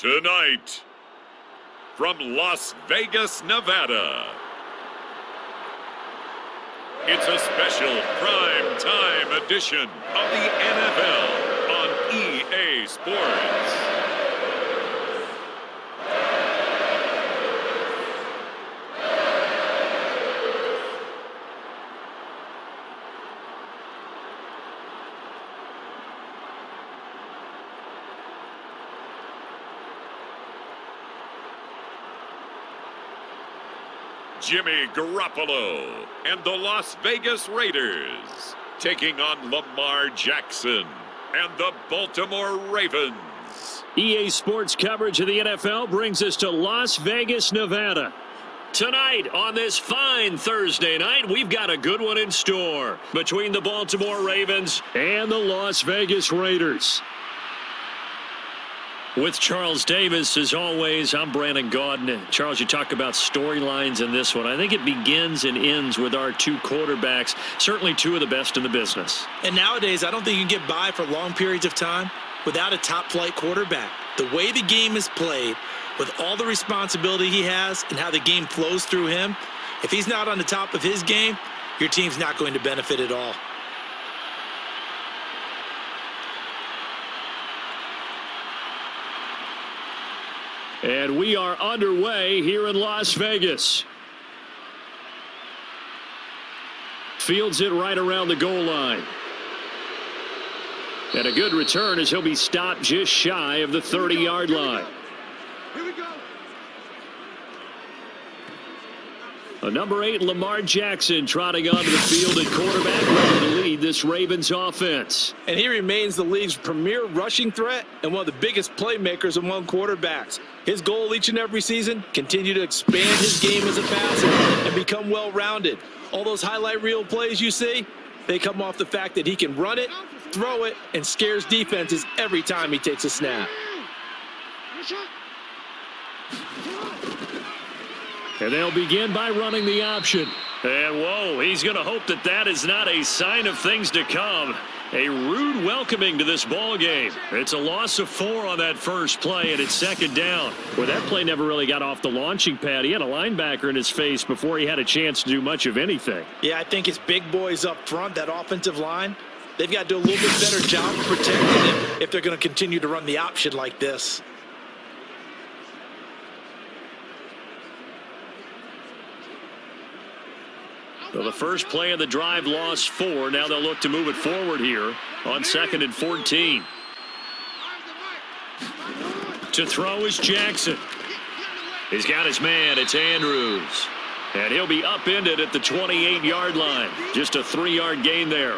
Tonight, from Las Vegas, Nevada, it's a special prime time edition of the NFL on EA Sports. Jimmy Garoppolo and the Las Vegas Raiders taking on Lamar Jackson and the Baltimore Ravens. EA Sports coverage of the NFL brings us to Las Vegas, Nevada. Tonight on this fine Thursday night, we've got a good one in store between the Baltimore Ravens and the Las Vegas Raiders. With Charles Davis, as always, I'm Brandon Gaudin. Charles, you talk about storylines in this one. I think it begins and ends with our two quarterbacks, certainly two of the best in the business. And nowadays, I don't think you can get by for long periods of time without a top-flight quarterback. The way the game is played, with all the responsibility he has and how the game flows through him, if he's not on the top of his game, your team's not going to benefit at all. And we are underway here in Las Vegas. Fields it right around the goal line. And a good return as he'll be stopped just shy of the 30-yard line. Here we go. Number 8, Lamar Jackson, trotting onto the field at quarterback, ready to lead this Ravens offense. And he remains the league's premier rushing threat and one of the biggest playmakers among quarterbacks. His goal each and every season, continue to expand his game as a passer and become well-rounded. All those highlight reel plays you see, they come off the fact that he can run it, throw it, and scares defenses every time he takes a snap. And they'll begin by running the option. And whoa, he's going to hope that that is not a sign of things to come. A rude welcoming to this ball game. It's a loss of 4 on that first play, and it's second down. Well, that play never really got off the launching pad. He had a linebacker in his face before he had a chance to do much of anything. Yeah, I think his big boys up front, that offensive line, they've got to do a little bit better job of protecting him if they're going to continue to run the option like this. So the first play of the drive lost 4. Now they'll look to move it forward here on 2nd and 14. To throw is Jackson. He's got his man. It's Andrews. And he'll be upended at the 28-yard line. Just a 3-yard gain there.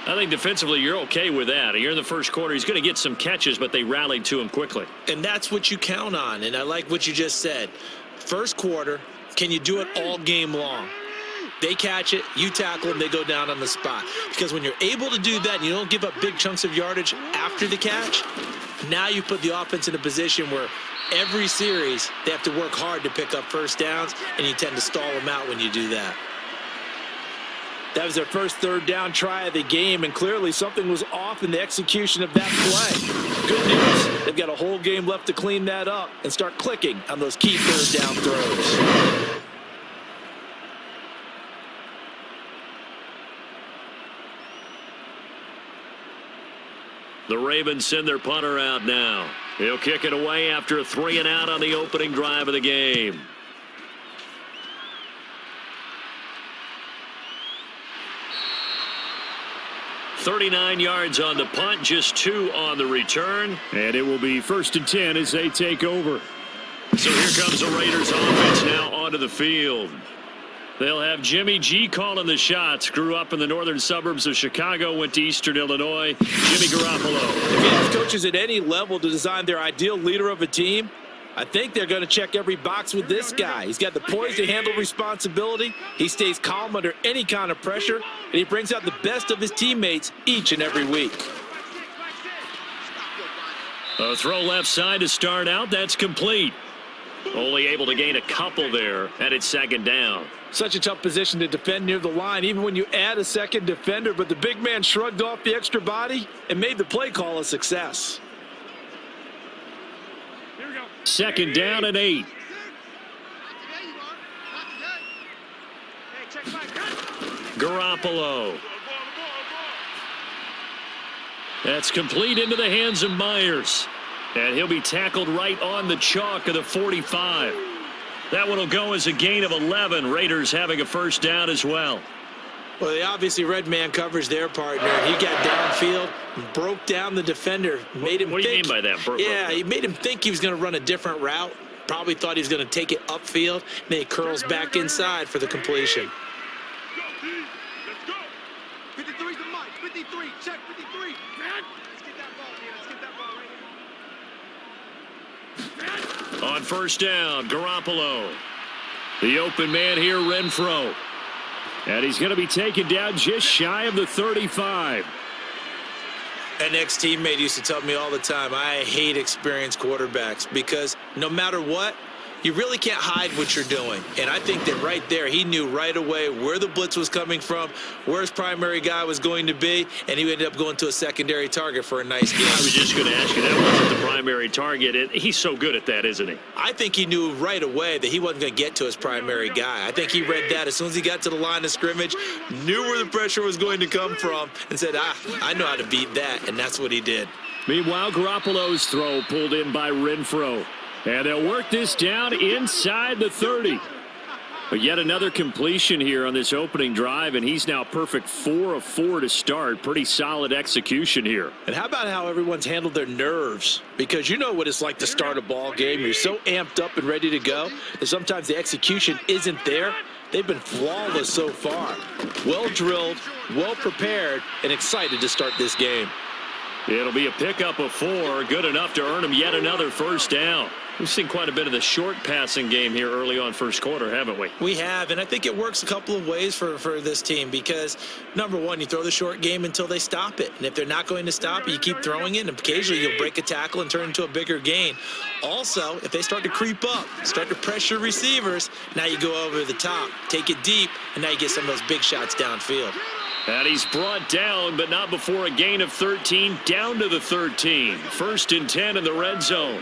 I think defensively you're okay with that. You're in the first quarter. He's going to get some catches, but they rallied to him quickly. And that's what you count on. And I like what you just said. First quarter, can you do it all game long? They catch it, you tackle them, they go down on the spot. Because when you're able to do that and you don't give up big chunks of yardage after the catch, now you put the offense in a position where every series they have to work hard to pick up first downs, and you tend to stall them out when you do that. That was their first third down try of the game, and clearly something was off in the execution of that play. Good news, they've got a whole game left to clean that up and start clicking on those key third down throws. The Ravens send their punter out now. He'll kick it away after a 3-and-out on the opening drive of the game. .39 yards on the punt, just 2 on the return. And it will be 1st and 10 as they take over. So here comes the Raiders offense now onto the field. They'll have Jimmy G calling the shots. Grew up in the northern suburbs of Chicago, went to Eastern Illinois. Jimmy Garoppolo. If you ask coaches at any level to design their ideal leader of a team, I think they're going to check every box with this guy. He's got the poise to handle responsibility. He stays calm under any kind of pressure, and he brings out the best of his teammates each and every week. A throw left side to start out. That's complete. Only able to gain a couple there, and it's second down. Such a tough position to defend near the line, even when you add a second defender, but the big man shrugged off the extra body and made the play call a success. Second down and 8. Garoppolo. That's complete into the hands of Myers. And he'll be tackled right on the chalk of the 45. That one will go as a gain of 11. Raiders having a first down as well. Well, they obviously read man coverage their partner. He got downfield, broke down the defender, made him What do you mean by that? He made him think he was going to run a different route. Probably thought he was going to take it upfield. And then he curls back inside for the completion. Let's go. 53's the mic. 53. Check 53. Let's get that ball, man. Let's get that ball right here. On first down, Garoppolo. The open man here, Renfro. And he's going to be taken down just shy of the 35. An ex-teammate used to tell me all the time, I hate experienced quarterbacks because no matter what, you really can't hide what you're doing. And I think that right there, he knew right away where the blitz was coming from, where his primary guy was going to be, and he ended up going to a secondary target for a nice game. I was just going to ask you, that wasn't the primary target. He's so good at that, isn't he? I think he knew right away that he wasn't going to get to his primary guy. I think he read that as soon as he got to the line of scrimmage, knew where the pressure was going to come from, and said, I know how to beat that, and that's what he did. Meanwhile, Garoppolo's throw pulled in by Renfro. And they'll work this down inside the 30. But yet another completion here on this opening drive, and he's now perfect 4 of 4 to start. Pretty solid execution here. And how about how everyone's handled their nerves? Because you know what it's like to start a ball game. You're so amped up and ready to go that sometimes the execution isn't there. They've been flawless so far. Well drilled, well prepared, and excited to start this game. It'll be a pickup of 4, good enough to earn him yet another first down. We've seen quite a bit of the short passing game here early on first quarter, haven't we? We have, and I think it works a couple of ways for this team because, number one, you throw the short game until they stop it. And if they're not going to stop it, you keep throwing it, and occasionally you'll break a tackle and turn into a bigger gain. Also, if they start to creep up, start to pressure receivers, now you go over the top, take it deep, and now you get some of those big shots downfield. And he's brought down, but not before a gain of 13, down to the 13. First and 10 in the red zone.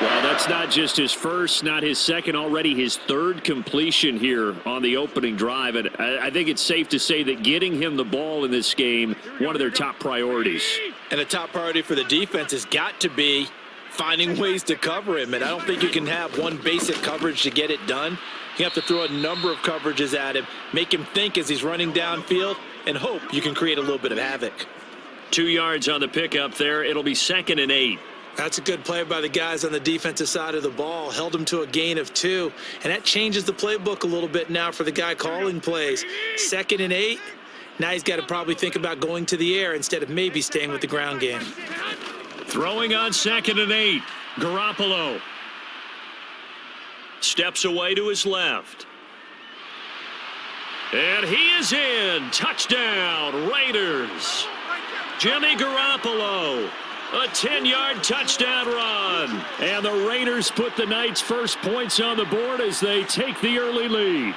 Well, that's not just his first, not his second, already his third completion here on the opening drive. And I think it's safe to say that getting him the ball in this game, one of their top priorities. And a top priority for the defense has got to be finding ways to cover him. And I don't think you can have one basic coverage to get it done. You have to throw a number of coverages at him, make him think as he's running downfield, and hope you can create a little bit of havoc. 2 yards on the pickup there. It'll be 2nd and 8. That's a good play by the guys on the defensive side of the ball. Held him to a gain of 2. And that changes the playbook a little bit now for the guy calling plays. 2nd and 8. Now he's got to probably think about going to the air instead of maybe staying with the ground game. Throwing on 2nd and 8. Garoppolo. Steps away to his left. And he is in. Touchdown, Raiders. Jimmy Garoppolo. A 10-yard touchdown run. And the Raiders put the Knights' first points on the board as they take the early lead.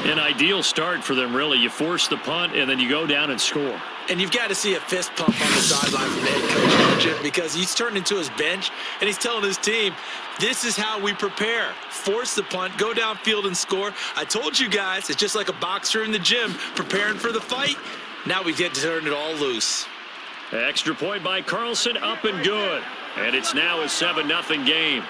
An ideal start for them, really. You force the punt, and then you go down and score. And you've got to see a fist pump on the sideline from the head coach, don't you? Because he's turned into his bench, and he's telling his team, this is how we prepare. Force the punt, go downfield and score. I told you guys, it's just like a boxer in the gym preparing for the fight. Now we get to turn it all loose. Extra point by Carlson, up and good. And it's now a 7-0 game.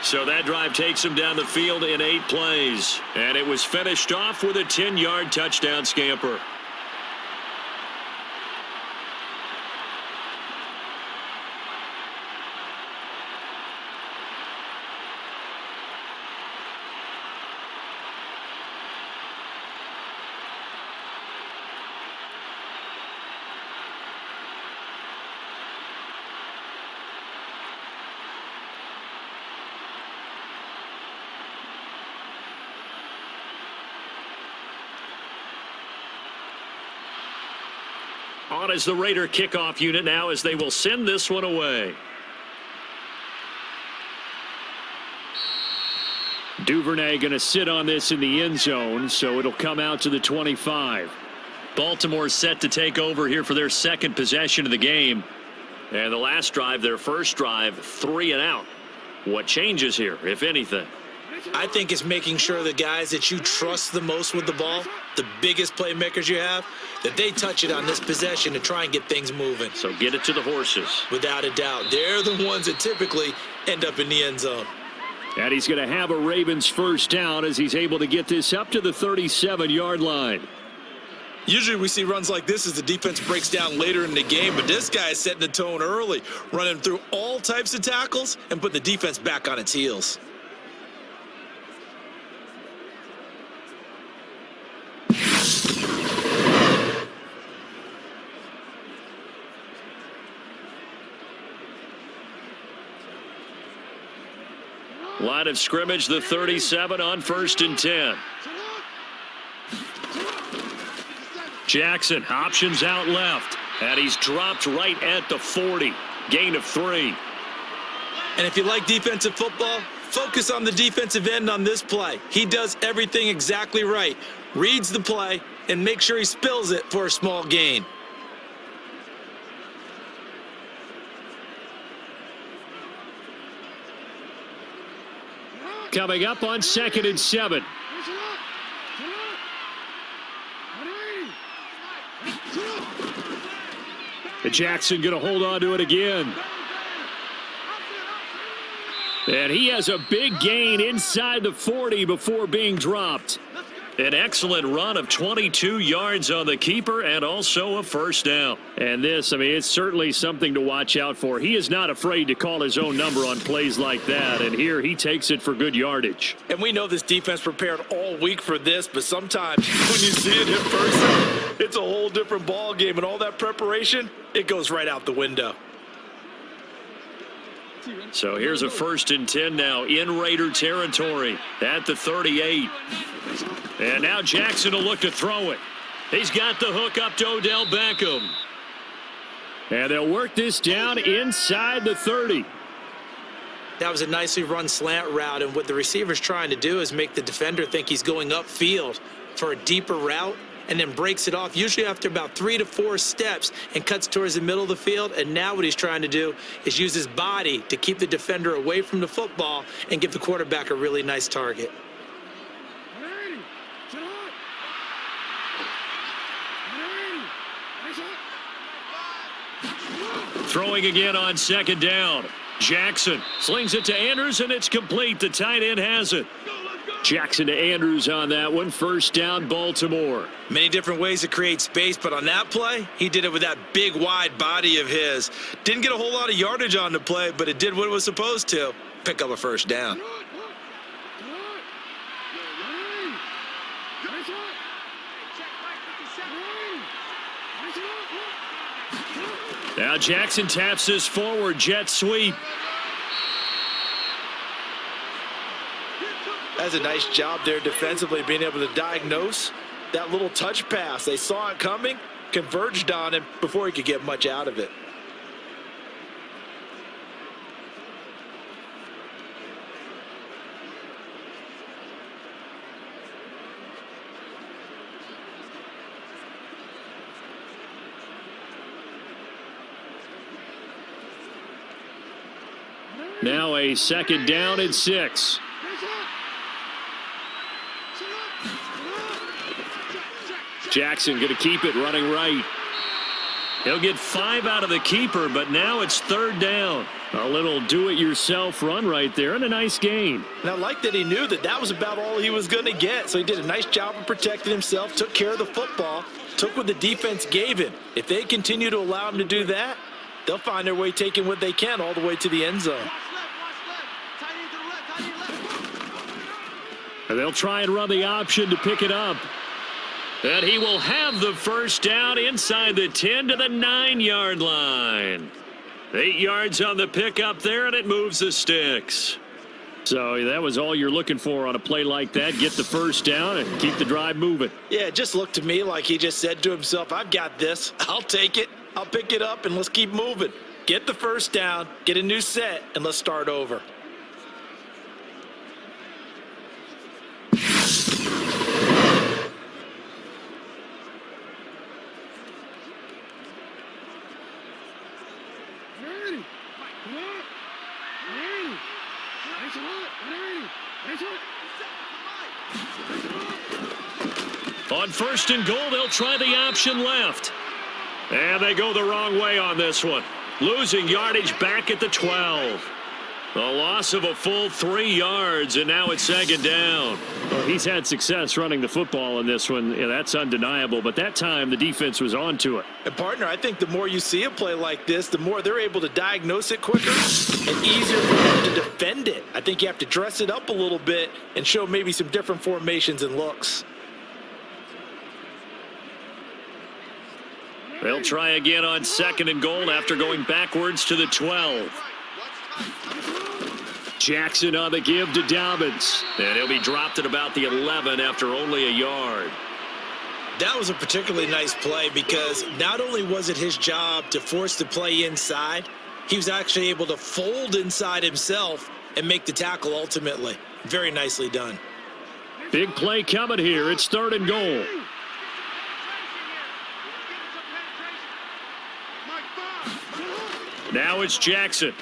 So that drive takes him down the field in 8 plays. And it was finished off with a 10-yard touchdown scamper. On as the Raider kickoff unit now as they will send this one away. Duvernay going to sit on this in the end zone, so it'll come out to the 25. Baltimore set to take over here for their second possession of the game. And the last drive, their first drive, 3 and out. What changes here, if anything? I think it's making sure the guys that you trust the most with the ball, the biggest playmakers you have, that they touch it on this possession to try and get things moving. So get it to the horses. Without a doubt. They're the ones that typically end up in the end zone. And he's going to have a Ravens first down as he's able to get this up to the 37-yard line. Usually we see runs like this as the defense breaks down later in the game, but this guy is setting the tone early, running through all types of tackles and put the defense back on its heels. Line of scrimmage, the 37 on 1st and 10. Jackson options out left, and he's dropped right at the 40. Gain of 3. And if you like defensive football, focus on the defensive end on this play. He does everything exactly right. Reads the play and make sure he spills it for a small gain. Coming up on 2nd and 7. Jackson going to hold on to it again. And he has a big gain inside the 40 before being dropped. An excellent run of 22 yards on the keeper and also a first down. And this, I mean, it's certainly something to watch out for. He is not afraid to call his own number on plays like that. And here he takes it for good yardage. And we know this defense prepared all week for this, but sometimes when you see it in person, it's a whole different ball game. And all that preparation, it goes right out the window. So here's a 1st and 10 now in Raider territory at the 38. And now Jackson will look to throw it. He's got the hook up to Odell Beckham. And they'll work this down inside the 30. That was a nicely run slant route, and what the receiver's trying to do is make the defender think he's going upfield for a deeper route and then breaks it off, usually after about 3 to 4 steps, and cuts towards the middle of the field. And now what he's trying to do is use his body to keep the defender away from the football and give the quarterback a really nice target. Throwing again on 2nd down. Jackson slings it to Andrews, and it's complete. The tight end has it. Jackson to Andrews on that one. First down, Baltimore. Many different ways to create space, but on that play, he did it with that big, wide body of his. Didn't get a whole lot of yardage on the play, but it did what it was supposed to. Pick up a first down. Now Jackson taps this forward, jet sweep. That's a nice job there defensively, being able to diagnose that little touch pass. They saw it coming, converged on him before he could get much out of it. Now a 2nd down and 6. Jackson going to keep it running right. He'll get 5 out of the keeper, but now it's 3rd down. A little do-it-yourself run right there and a nice gain. And I like that he knew that that was about all he was going to get. So he did a nice job of protecting himself, took care of the football, took what the defense gave him. If they continue to allow him to do that, they'll find their way taking what they can all the way to the end zone. And they'll try and run the option to pick it up. And he will have the first down inside the 10 to the 9-yard line. 8 yards on the pickup there, and it moves the sticks. So that was all you're looking for on a play like that. Get the first down and keep the drive moving. Yeah, it just looked to me like he just said to himself, I've got this. I'll take it. I'll pick it up, and let's keep moving. Get the first down, get a new set, and let's start over. On first and goal, they'll try the option left. And they go the wrong way on this one. Losing yardage back at the 12. A loss of a full 3 yards, and now it's second down. Well, he's had success running the football in this one. Yeah, that's undeniable. But that time, the defense was on to it. And, partner, I think the more you see a play like this, the more they're able to diagnose it quicker and easier for them to defend it. I think you have to dress it up a little bit and show maybe some different formations and looks. They'll try again on second and goal after going backwards to the 12. Jackson on the give to Dobbins. And he'll be dropped at about the 11 after only a yard. That was a particularly nice play because not only was it his job to force the play inside, he was actually able to fold inside himself and make the tackle ultimately. Very nicely done. Big play coming here. It's third and goal. Now it's Jackson.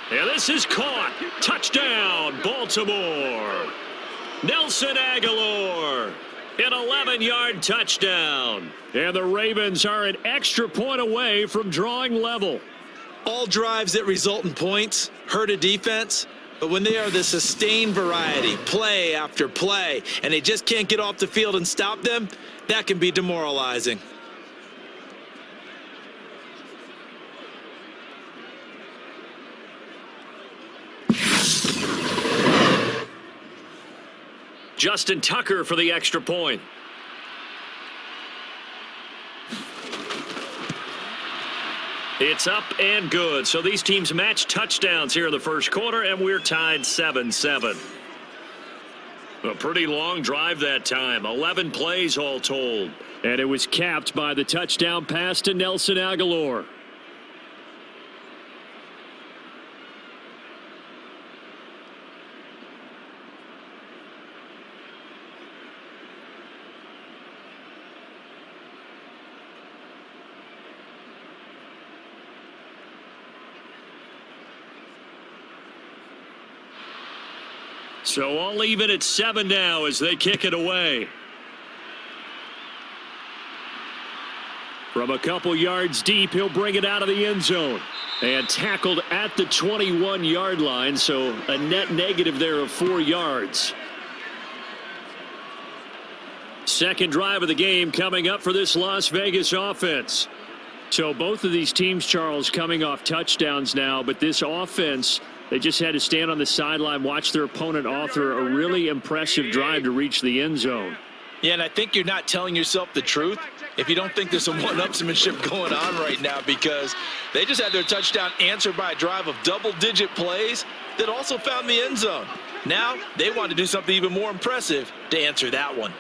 And this is caught. Touchdown, Baltimore. Nelson Aguilar. An 11-yard touchdown. And the Ravens are an extra point away from drawing level. All drives that result in points hurt a defense, but when they are the sustained variety, play after play, and they just can't get off the field and stop them, that can be demoralizing. Justin Tucker for the extra point. It's up and good. So these teams match touchdowns here in the first quarter, and we're tied 7-7. A pretty long drive that time. 11 plays all told. And it was capped by the touchdown pass to Nelson Aguilar. So all even at 7 now as they kick it away. From a couple yards deep, he'll bring it out of the end zone. And tackled at the 21-yard line, so a net negative there of 4 yards. Second drive of the game coming up for this Las Vegas offense. So both of these teams, Charles, coming off touchdowns now, but this offense, they just had to stand on the sideline, watch their opponent author a really impressive drive to reach the end zone. Yeah, and I think you're not telling yourself the truth if you don't think there's some one-upsmanship going on right now, because they just had their touchdown answered by a drive of double-digit plays that also found the end zone. Now they want to do something even more impressive to answer that one.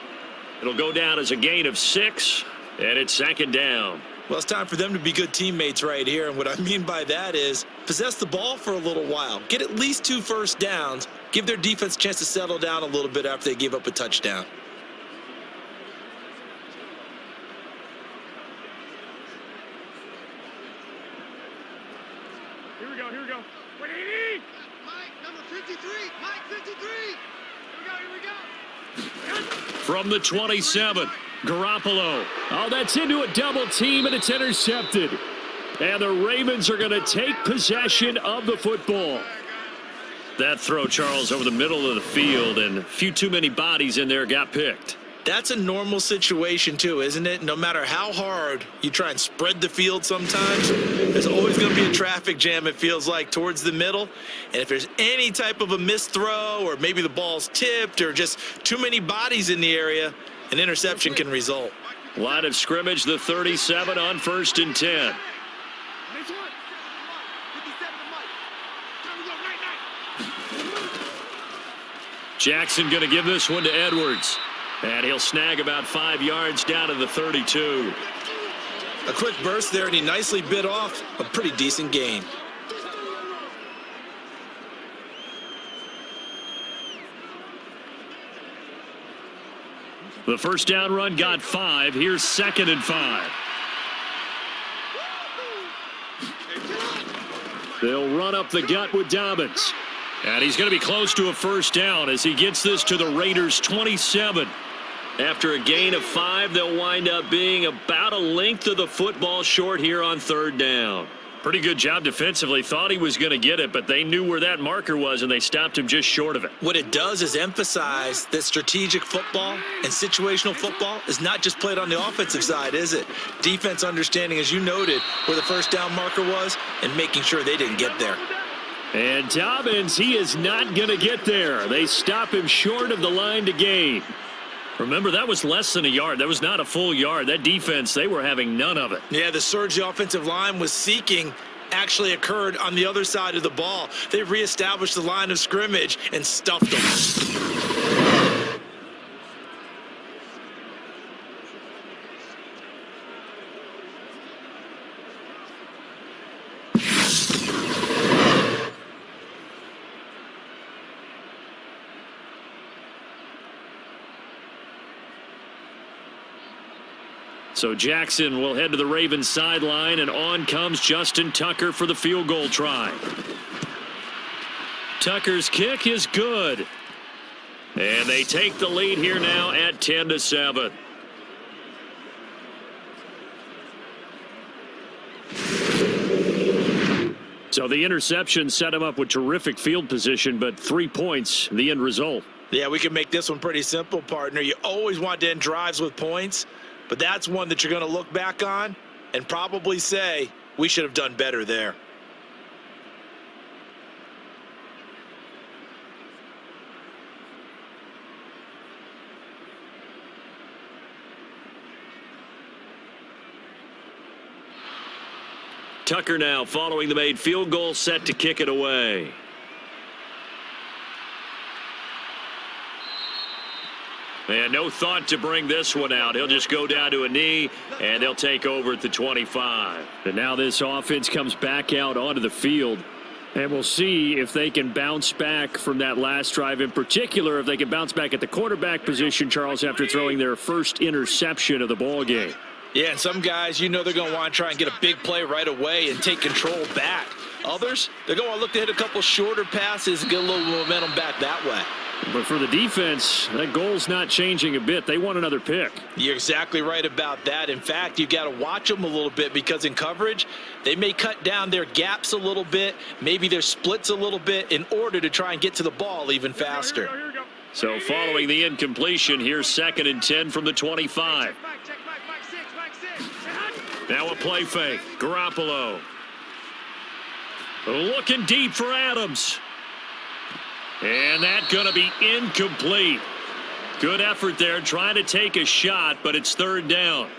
It'll go down as a gain of 6, and it's second down. Well, it's time for them to be good teammates right here, and what I mean by that is possess the ball for a little while, get at least 2 first downs, give their defense a chance to settle down a little bit after they give up a touchdown. Here we go, here we go. What do you need? Mike, number 53. Mike, 53. Here we go. From the 27, Garoppolo. Oh, that's into a double team, and it's intercepted. And the Ravens are going to take possession of the football. That throw, Charles, over the middle of the field, and a few too many bodies in there got picked. That's a normal situation too, isn't it? No matter how hard you try and spread the field sometimes, there's always going to be a traffic jam, it feels like, towards the middle. And if there's any type of a missed throw, or maybe the ball's tipped, or just too many bodies in the area, an interception can result. Line of scrimmage, the 37 on first and 10. Jackson going to give this one to Edwards. And he'll snag about 5 yards down to the 32. A quick burst there, and he nicely bit off a pretty decent gain. The first down run got 5. Here's second and 5. They'll run up the gut with Dobbins. And he's going to be close to a first down as he gets this to the Raiders' 27. After a gain of 5, they'll wind up being about a length of the football short here on third down. Pretty good job defensively. Thought he was going to get it, but they knew where that marker was, and they stopped him just short of it. What it does is emphasize that strategic football and situational football is not just played on the offensive side, is it? Defense understanding, as you noted, where the first down marker was and making sure they didn't get there. And Dobbins, he is not going to get there. They stop him short of the line to gain. Remember, that was less than a yard. That was not a full yard. That defense, they were having none of it. Yeah, the surge the offensive line was seeking actually occurred on the other side of the ball. They reestablished the line of scrimmage and stuffed them. So Jackson will head to the Ravens sideline, and on comes Justin Tucker for the field goal try. Tucker's kick is good. And they take the lead here now at 10-7. So the interception set him up with terrific field position, but 3 points, the end result. Yeah, we can make this one pretty simple, partner. You always want to end drives with points, but that's one that you're going to look back on and probably say, we should have done better there. Tucker now following the made field goal, set to kick it away. And no thought to bring this one out. He'll just go down to a knee, and they'll take over at the 25. And now this offense comes back out onto the field. And we'll see if they can bounce back from that last drive. In particular, if they can bounce back at the quarterback position, Charles, after throwing their first interception of the ball game. Yeah, and some guys, you know they're going to want to try and get a big play right away and take control back. Others, they're going to want to look to hit a couple shorter passes and get a little momentum back that way. But for the defense, that goal's not changing a bit. They want another pick. You're exactly right about that. In fact, you got to watch them a little bit because in coverage, they may cut down their gaps a little bit, maybe their splits a little bit in order to try and get to the ball even faster. So following the incompletion, here's 2nd and 10 from the 25. Now a play fake. Garoppolo. Looking deep for Adams. And that's going to be incomplete. Good effort there, trying to take a shot, but it's 3rd down.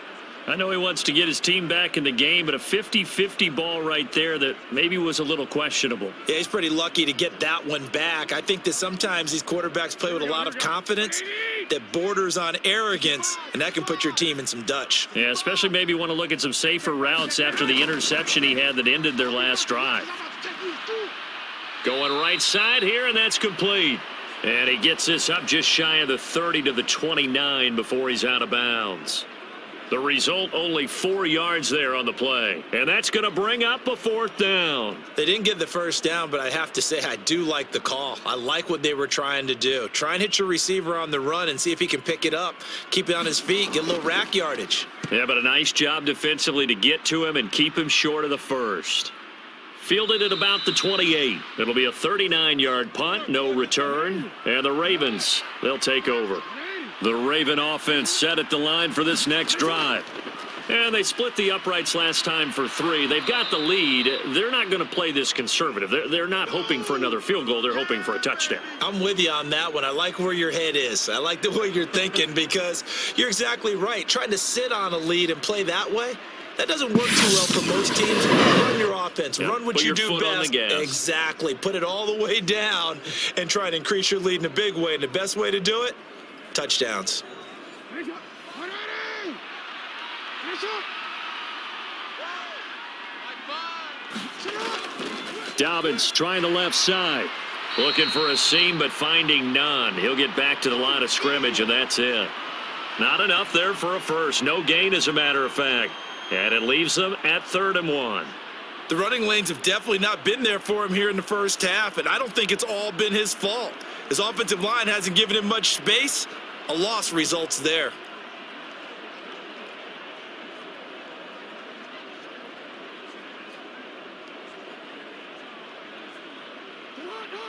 I know he wants to get his team back in the game, but a 50-50 ball right there that maybe was a little questionable. Yeah, he's pretty lucky to get that one back. I think that sometimes these quarterbacks play with a lot of confidence that borders on arrogance, and that can put your team in some Dutch. Yeah, especially maybe want to look at some safer routes after the interception he had that ended their last drive. Going right side here, and that's complete. And he gets this up just shy of the 30 to the 29 before he's out of bounds. The result, only 4 yards there on the play. And that's going to bring up a 4th down. They didn't get the first down, but I have to say I do like the call. I like what they were trying to do. Try and hit your receiver on the run and see if he can pick it up, keep it on his feet, get a little rack yardage. Yeah, but a nice job defensively to get to him and keep him short of the first. Fielded at about the 28. It'll be a 39-yard punt, no return. And the Ravens, they'll take over. The Raven offense set at the line for this next drive. And they split the uprights last time for 3. They've got the lead. They're not going to play this conservative. They're not hoping for another field goal. They're hoping for a touchdown. I'm with you on that one. I like where your head is. I like the way you're thinking because you're exactly right. Trying to sit on a lead and play that way, that doesn't work too well for most teams. Run your offense. Run what you do best. Exactly. Put it all the way down and try to increase your lead in a big way. And the best way to do it, touchdowns. Dobbins trying the left side. Looking for a seam, but finding none. He'll get back to the line of scrimmage, and that's it. Not enough there for a first. No gain, as a matter of fact. And it leaves them at 3rd and 1. The running lanes have definitely not been there for him here in the first half, and I don't think it's all been his fault. His offensive line hasn't given him much space. A loss results there.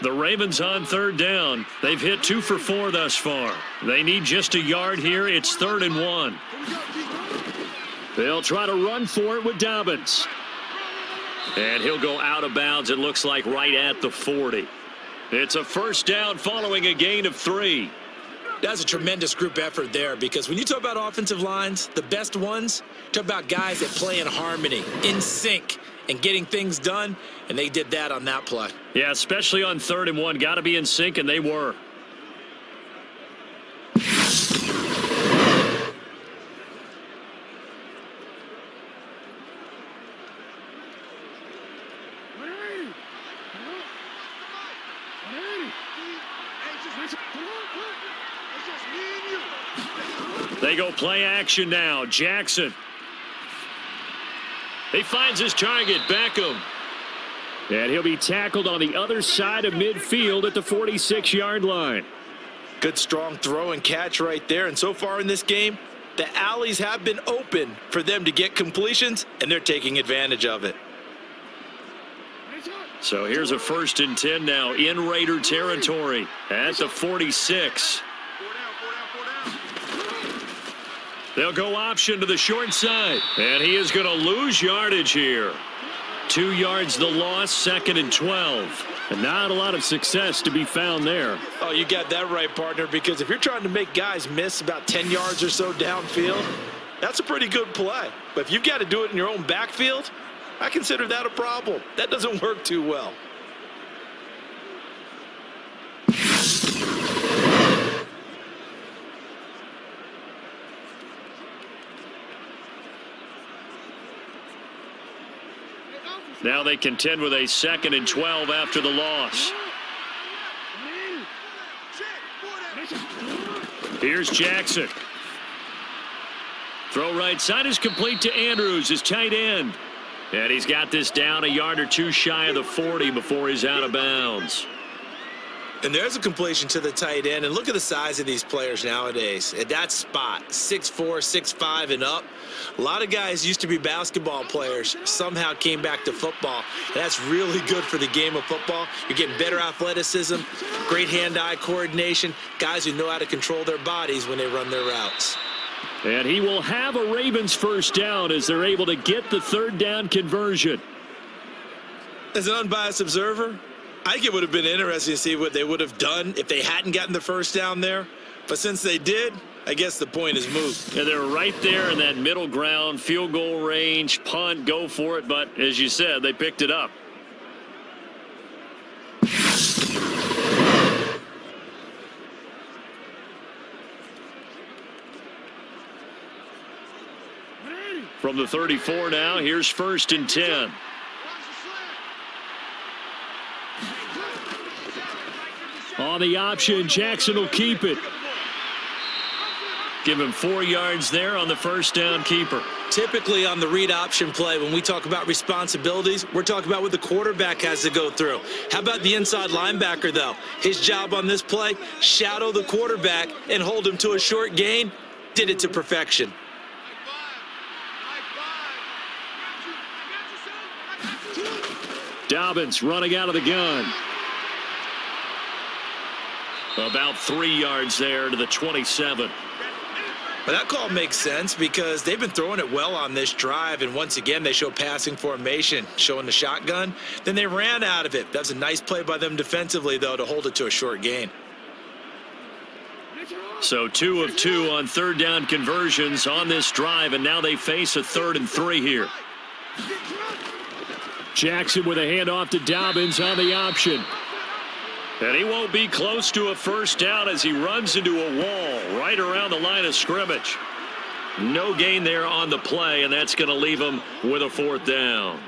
The Ravens on third down. They've hit 2 for 4 thus far. They need just a yard here. It's 3rd and 1. They'll try to run for it with Dobbins. And he'll go out of bounds, it looks like, right at the 40. It's a first down following a gain of 3. That's a tremendous group effort there, because when you talk about offensive lines, the best ones, talk about guys that play in harmony, in sync, and getting things done, and they did that on that play. Yeah, especially on 3rd and 1. Got to be in sync, and they were. They go play action now. Jackson. He finds his target, Beckham. And he'll be tackled on the other side of midfield at the 46-yard line. Good strong throw and catch right there. And so far in this game, the alleys have been open for them to get completions, and they're taking advantage of it. So here's a 1st and 10 now in Raider territory at the 46. They'll go option to the short side, and he is going to lose yardage here. 2 yards the loss, 2nd and 12. And not a lot of success to be found there. Oh, you got that right, partner, because if you're trying to make guys miss about 10 yards or so downfield, that's a pretty good play. But if you've got to do it in your own backfield, I consider that a problem. That doesn't work too well. Now they contend with a 2nd and 12 after the loss. Here's Jackson. Throw right side is complete to Andrews, his tight end. And he's got this down a yard or 2 shy of the 40 before he's out of bounds. And there's a completion to the tight end. And look at the size of these players nowadays. At that spot, 6'4", 6'5", and up. A lot of guys used to be basketball players, somehow came back to football. And that's really good for the game of football. You're getting better athleticism, great hand-eye coordination, guys who know how to control their bodies when they run their routes. And he will have a Ravens first down as they're able to get the 3rd down conversion. As an unbiased observer, I think it would have been interesting to see what they would have done if they hadn't gotten the first down there. But since they did, I guess the point is moot. And they're right there in that middle ground, field goal range, punt, go for it. But as you said, they picked it up. From the 34 now, here's 1st and 10. On the option, Jackson will keep it. Give him 4 yards there on the first down keeper. Typically on the read option play, when we talk about responsibilities, we're talking about what the quarterback has to go through. How about the inside linebacker, though? His job on this play, shadow the quarterback and hold him to a short gain. Did it to perfection. Dobbins running out of the gun. About 3 yards there to the 27. But that call makes sense because they've been throwing it well on this drive, and once again they show passing formation, showing the shotgun. Then they ran out of it. That's a nice play by them defensively, though, to hold it to a short gain. So 2 of 2 on 3rd down conversions on this drive, and now they face a 3rd and 3 here. Jackson with a handoff to Dobbins on the option. And he won't be close to a first down as he runs into a wall right around the line of scrimmage. No gain there on the play, and that's going to leave him with a 4th down.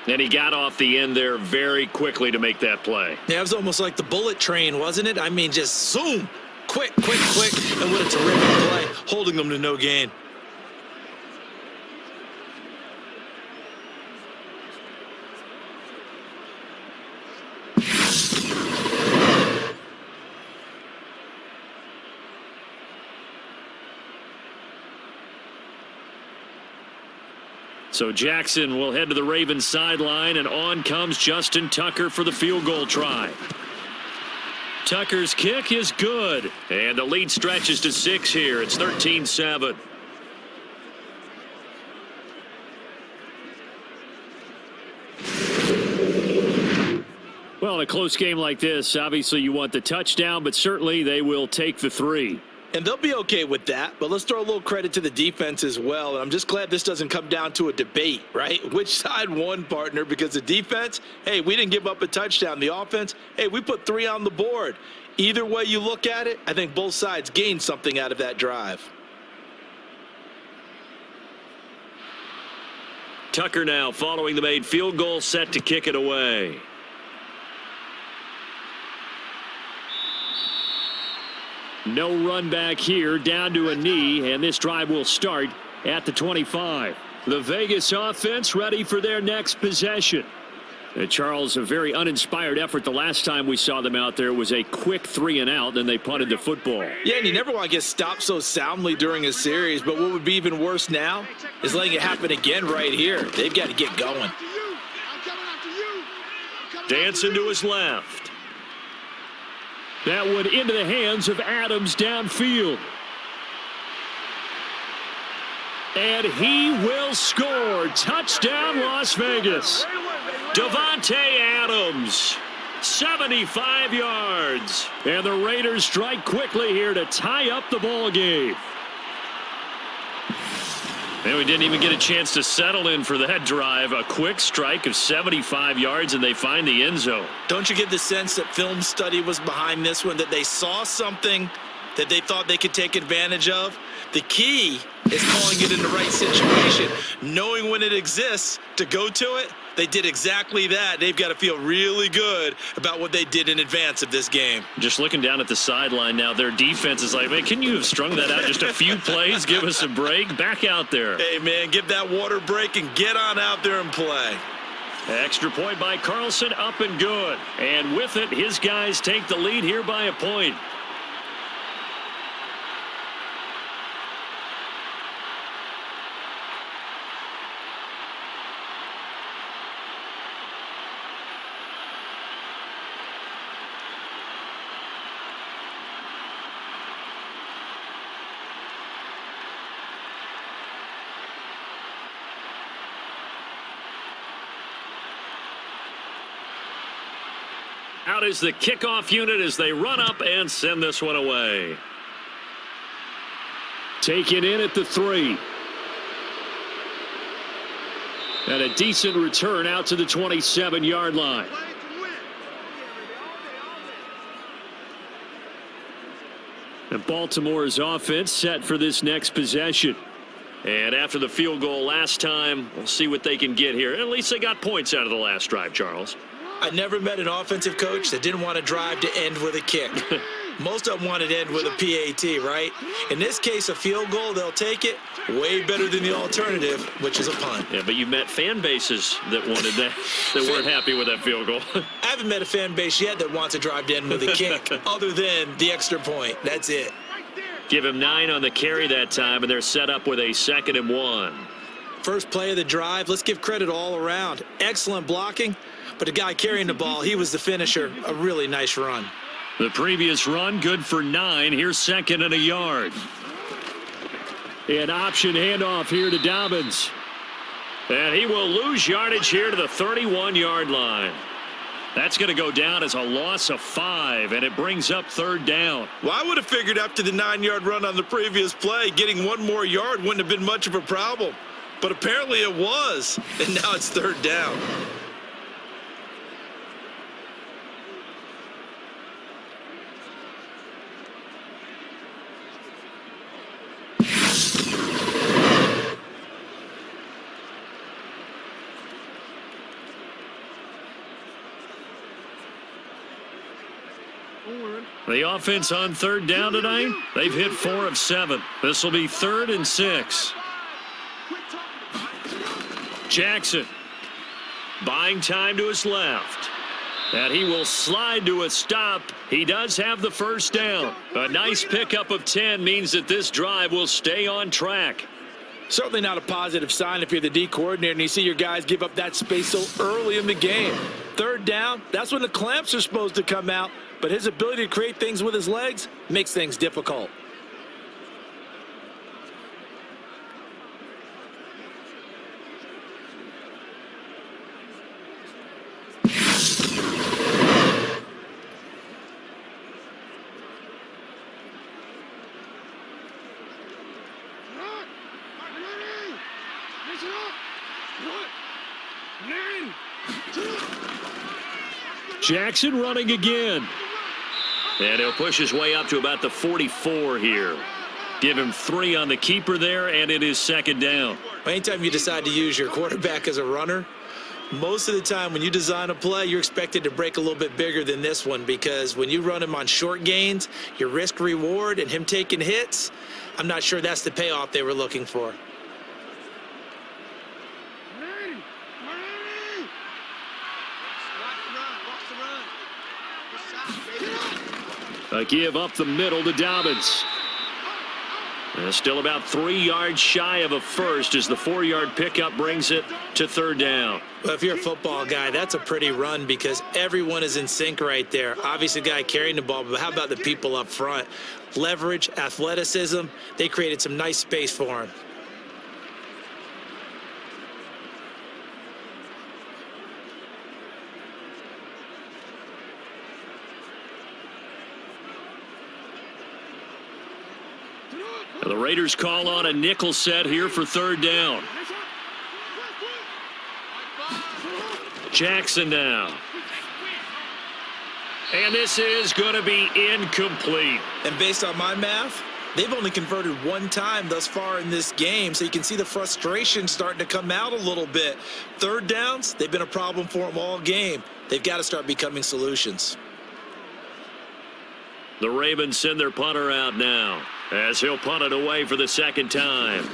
And he got off the end there very quickly to make that play. Yeah, it was almost like the bullet train, wasn't it? I mean, just zoom, quick, and what a terrific play, holding them to no gain. So Jackson will head to the Ravens sideline, and on comes Justin Tucker for the field goal try. Tucker's kick is good, and the lead stretches to 6 here. It's 13-7. Well, in a close game like this, obviously you want the touchdown, but certainly they will take the 3. And they'll be okay with that, but let's throw a little credit to the defense as well. And I'm just glad this doesn't come down to a debate, right? Which side won, partner? Because the defense, hey, we didn't give up a touchdown. The offense, hey, we put 3 on the board. Either way you look at it, I think both sides gained something out of that drive. Tucker now following the made field goal, set to kick it away. No run back here, down to a knee, and this drive will start at the 25. The Vegas offense ready for their next possession. Charles, a very uninspired effort the last time we saw them out there was a quick 3 and out, then they punted the football. Yeah, and you never want to get stopped so soundly during a series, but what would be even worse now is letting it happen again right here. They've got to get going. Dancing to his left. That one into the hands of Adams downfield. And he will score. Touchdown, Las Vegas. Davante Adams, 75 yards. And the Raiders strike quickly here to tie up the ball game. And we didn't even get a chance to settle in for that drive. A quick strike of 75 yards, and they find the end zone. Don't you get the sense that film study was behind this one, that they saw something that they thought they could take advantage of? The key is calling it in the right situation, knowing when it exists to go to it. They did exactly that. They've got to feel really good about what they did in advance of this game. Just looking down at the sideline now, their defense is like, man, can you have strung that out just a few plays? Give us a break. Back out there. Hey, man, give that water break and get on out there and play. Extra point by Carlson, up and good. And with it, his guys take the lead here by a point. Out is the kickoff unit as they run up and send this one away. Taken in at the 3. And a decent return out to the 27-yard line. And Baltimore's offense set for this next possession. And after the field goal last time, we'll see what they can get here. At least they got points out of the last drive, Charles. I never met an offensive coach that didn't want to drive to end with a kick. Most of them wanted to end with a PAT, right? In this case, a field goal, they'll take it. Way better than the alternative, which is a punt. Yeah, but you met fan bases that wanted that, that weren't happy with that field goal. I haven't met a fan base yet that wants to drive to end with a kick, other than the extra point. That's it. Give him 9 on the carry that time, and they're set up with a 2nd and 1. First play of the drive, let's give credit all around. Excellent blocking. But the guy carrying the ball, he was the finisher. A really nice run. The previous run, good for 9. Here's 2nd and a yard. An option handoff here to Dobbins. And he will lose yardage here to the 31-yard line. That's going to go down as a loss of 5, and it brings up 3rd down. Well, I would have figured after the 9-yard run on the previous play, getting 1 more yard wouldn't have been much of a problem. But apparently it was, and now it's 3rd down. The offense on 3rd down tonight, they've hit 4 of 7. This will be 3rd and 6. Jackson buying time to his left. And he will slide to a stop. He does have the 1st down. A nice pickup of 10 means that this drive will stay on track. Certainly not a positive sign if you're the D coordinator and you see your guys give up that space so early in the game. Third down, that's when the clamps are supposed to come out, but his ability to create things with his legs makes things difficult. Jackson running again. And he'll push his way up to about the 44 here. Give him 3 on the keeper there, and it is second down. Anytime you decide to use your quarterback as a runner, most of the time when you design a play, you're expected to break a little bit bigger than this one, because when you run him on short gains, your risk reward and him taking hits, I'm not sure that's the payoff they were looking for. A give up the middle to Dobbins. And still about 3 yards shy of a first as the 4-yard pickup brings it to third down. Well, if you're a football guy, that's a pretty run because everyone is in sync right there. Obviously, the guy carrying the ball, but how about the people up front? Leverage, athleticism, they created some nice space for him. The Raiders call on a nickel set here for third down. Jackson now. And this is going to be incomplete. And based on my math, they've only converted 1 time thus far in this game, so you can see the frustration starting to come out a little bit. Third downs, they've been a problem for them all game. They've got to start becoming solutions. The Ravens send their punter out now as he'll punt it away for the second time.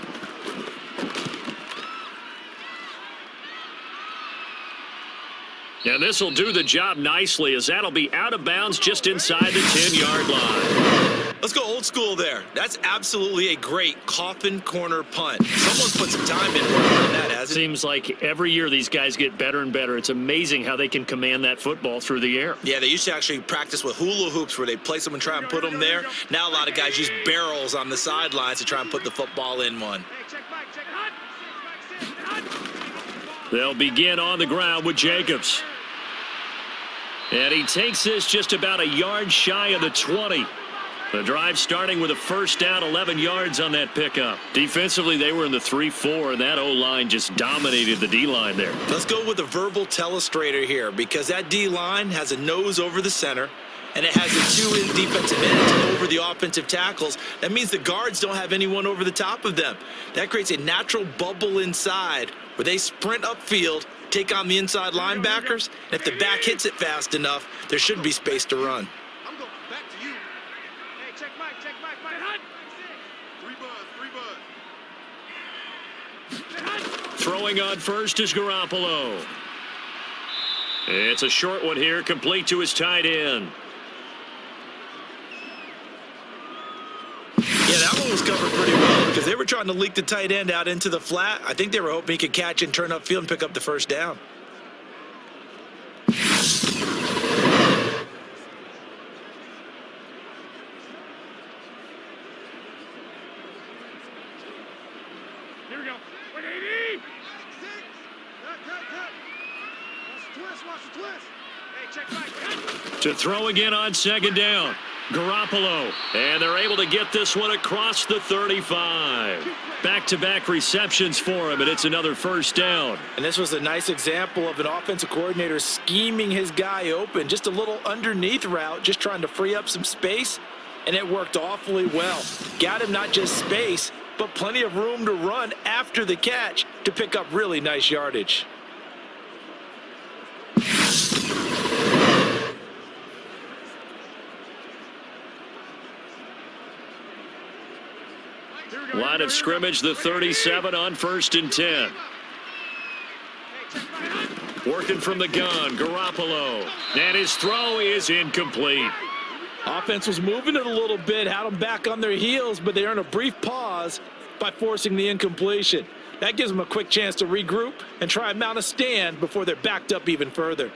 And this will do the job nicely as that'll be out of bounds just inside the 10-yard line. Let's go old school there. That's absolutely a great coffin corner punt. Someone's put some time in working on that, hasn't it? Seems like every year these guys get better and better. It's amazing how they can command that football through the air. Yeah, they used to actually practice with hula hoops where they place them and try and put them there. Now a lot of guys use barrels on the sidelines to try and put the football in one. They'll begin on the ground with Jacobs. And he takes this just about a yard shy of the 20. The drive starting with a first down, 11 yards on that pickup. Defensively, they were in the 3-4, and that O-line just dominated the D-line there. Let's go with a verbal telestrator here because that D-line has a nose over the center, and it has a 2 in defensive end over the offensive tackles. That means the guards don't have anyone over the top of them. That creates a natural bubble inside where they sprint upfield, take on the inside linebackers, and if the back hits it fast enough, there should be space to run. I'm going back to you. Hey, check Mike. 3 bud. Throwing on first is Garoppolo. It's a short one here, complete to his tight end. Yeah, that one was covered pretty well because they were trying to leak the tight end out into the flat. I think they were hoping he could catch and turn upfield and pick up the first down. Here we go. Wait, 80. Cut. Watch the twist. Hey, check Mike. To throw again on second down. Garoppolo. And they're able to get this one across the 35. Back-to-back receptions for him, and it's another first down. And this was a nice example of an offensive coordinator scheming his guy open. Just a little underneath route, just trying to free up some space, and it worked awfully well. Got him not just space, but plenty of room to run after the catch to pick up really nice yardage. Line of scrimmage, the 37 on 1st and 10. Working from the gun, Garoppolo. And his throw is incomplete. Offense was moving it a little bit, had them back on their heels, but they earned a brief pause by forcing the incompletion. That gives them a quick chance to regroup and try and mount a stand before they're backed up even further.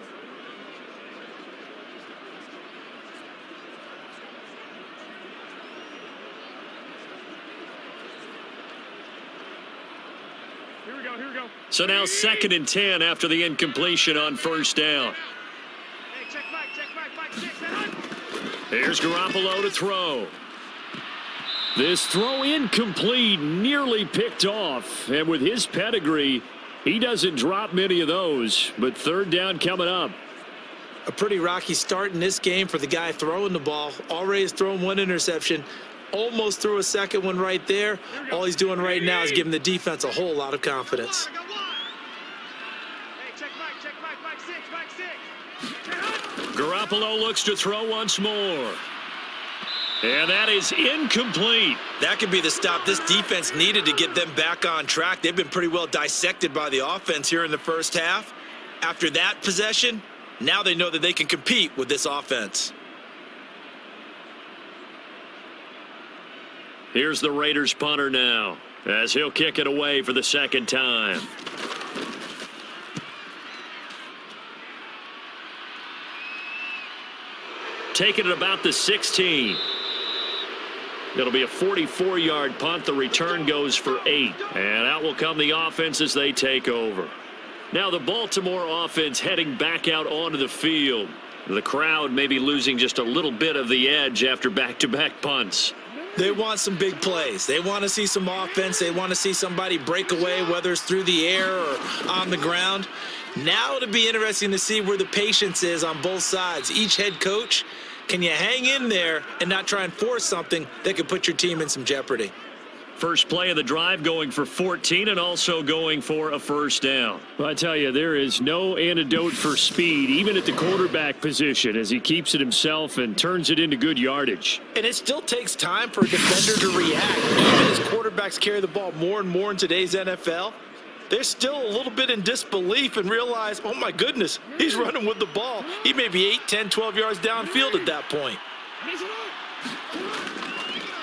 Here we go. So now 2nd and 10 after the incompletion on first down. Hey, check Mike, 6. Here's Garoppolo to throw. This throw incomplete, nearly picked off. And with his pedigree, he doesn't drop many of those. But 3rd down coming up. A pretty rocky start in this game for the guy throwing the ball. Already has thrown 1 interception. Almost threw a 2nd one right there. All he's doing right now is giving the defense a whole lot of confidence. I got 1. Hey, check Mike, 6. Garoppolo looks to throw once more. And that is incomplete. That could be the stop this defense needed to get them back on track. They've been pretty well dissected by the offense here in the first half. After that possession, now they know that they can compete with this offense. Here's the Raiders punter now, as he'll kick it away for the 2nd time. Taking it about the 16. It'll be a 44-yard punt. The return goes for 8. And out will come the offense as they take over. Now the Baltimore offense heading back out onto the field. The crowd may be losing just a little bit of the edge after back-to-back punts. They want some big plays. They want to see some offense. They want to see somebody break away, whether it's through the air or on the ground. Now it'll be interesting to see where the patience is on both sides. Each head coach, can you hang in there and not try and force something that could put your team in some jeopardy? First play of the drive going for 14 and also going for a 1st down. Well, I tell you, there is no antidote for speed, even at the quarterback position, as he keeps it himself and turns it into good yardage. And it still takes time for a defender to react. Even as quarterbacks carry the ball more and more in today's NFL, they're still a little bit in disbelief and realize, oh my goodness, he's running with the ball. He may be 8, 10, 12 yards downfield at that point.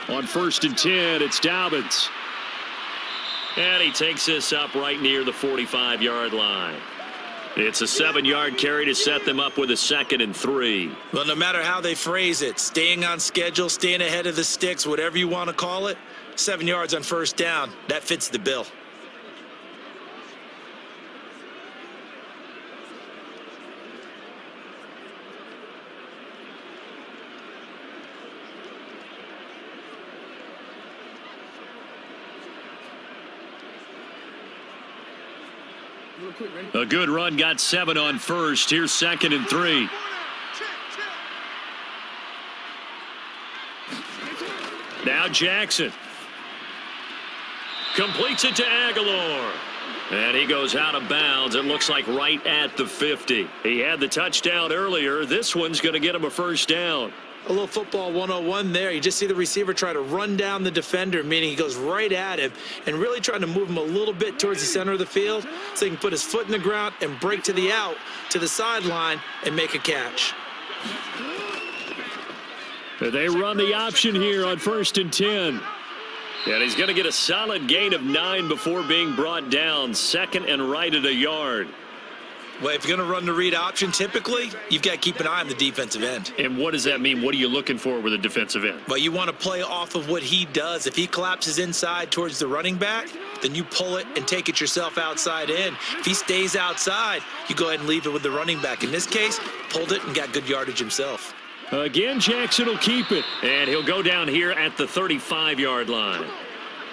On 1st and 10, it's Dobbins. And he takes this up right near the 45-yard line. It's a 7-yard carry to set them up with a 2nd and 3. Well, no matter how they phrase it, staying on schedule, staying ahead of the sticks, whatever you want to call it, 7 yards on 1st down, that fits the bill. A good run, got 7 on 1st. Here's 2nd and 3. Now Jackson. Completes it to Aguilar. And he goes out of bounds. It looks like right at the 50. He had the touchdown earlier. This one's going to get him a 1st down. A little football 101 there. You just see the receiver try to run down the defender, meaning he goes right at him and really trying to move him a little bit towards the center of the field so he can put his foot in the ground and break to the out, to the sideline, and make a catch. They run the option here on 1st and 10. And he's going to get a solid gain of 9 before being brought down. 2nd and right at a yard. Well, if you're going to run the read option, typically, you've got to keep an eye on the defensive end. And what does that mean? What are you looking for with a defensive end? Well, you want to play off of what he does. If he collapses inside towards the running back, then you pull it and take it yourself outside in. If he stays outside, you go ahead and leave it with the running back. In this case, pulled it and got good yardage himself. Again, Jackson will keep it. And he'll go down here at the 35-yard line.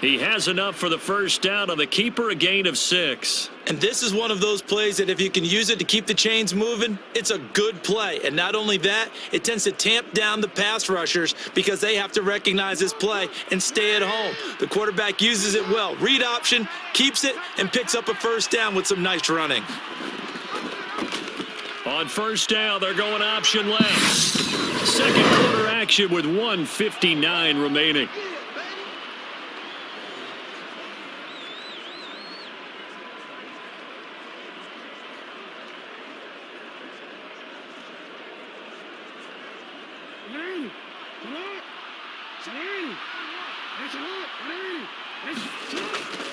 He has enough for the 1st down on the keeper, a gain of 6. And this is one of those plays that if you can use it to keep the chains moving, it's a good play. And not only that, it tends to tamp down the pass rushers because they have to recognize this play and stay at home. The quarterback uses it well. Read option, keeps it, and picks up a 1st down with some nice running. On 1st down, they're going option left. 2nd quarter action with 1:59 remaining.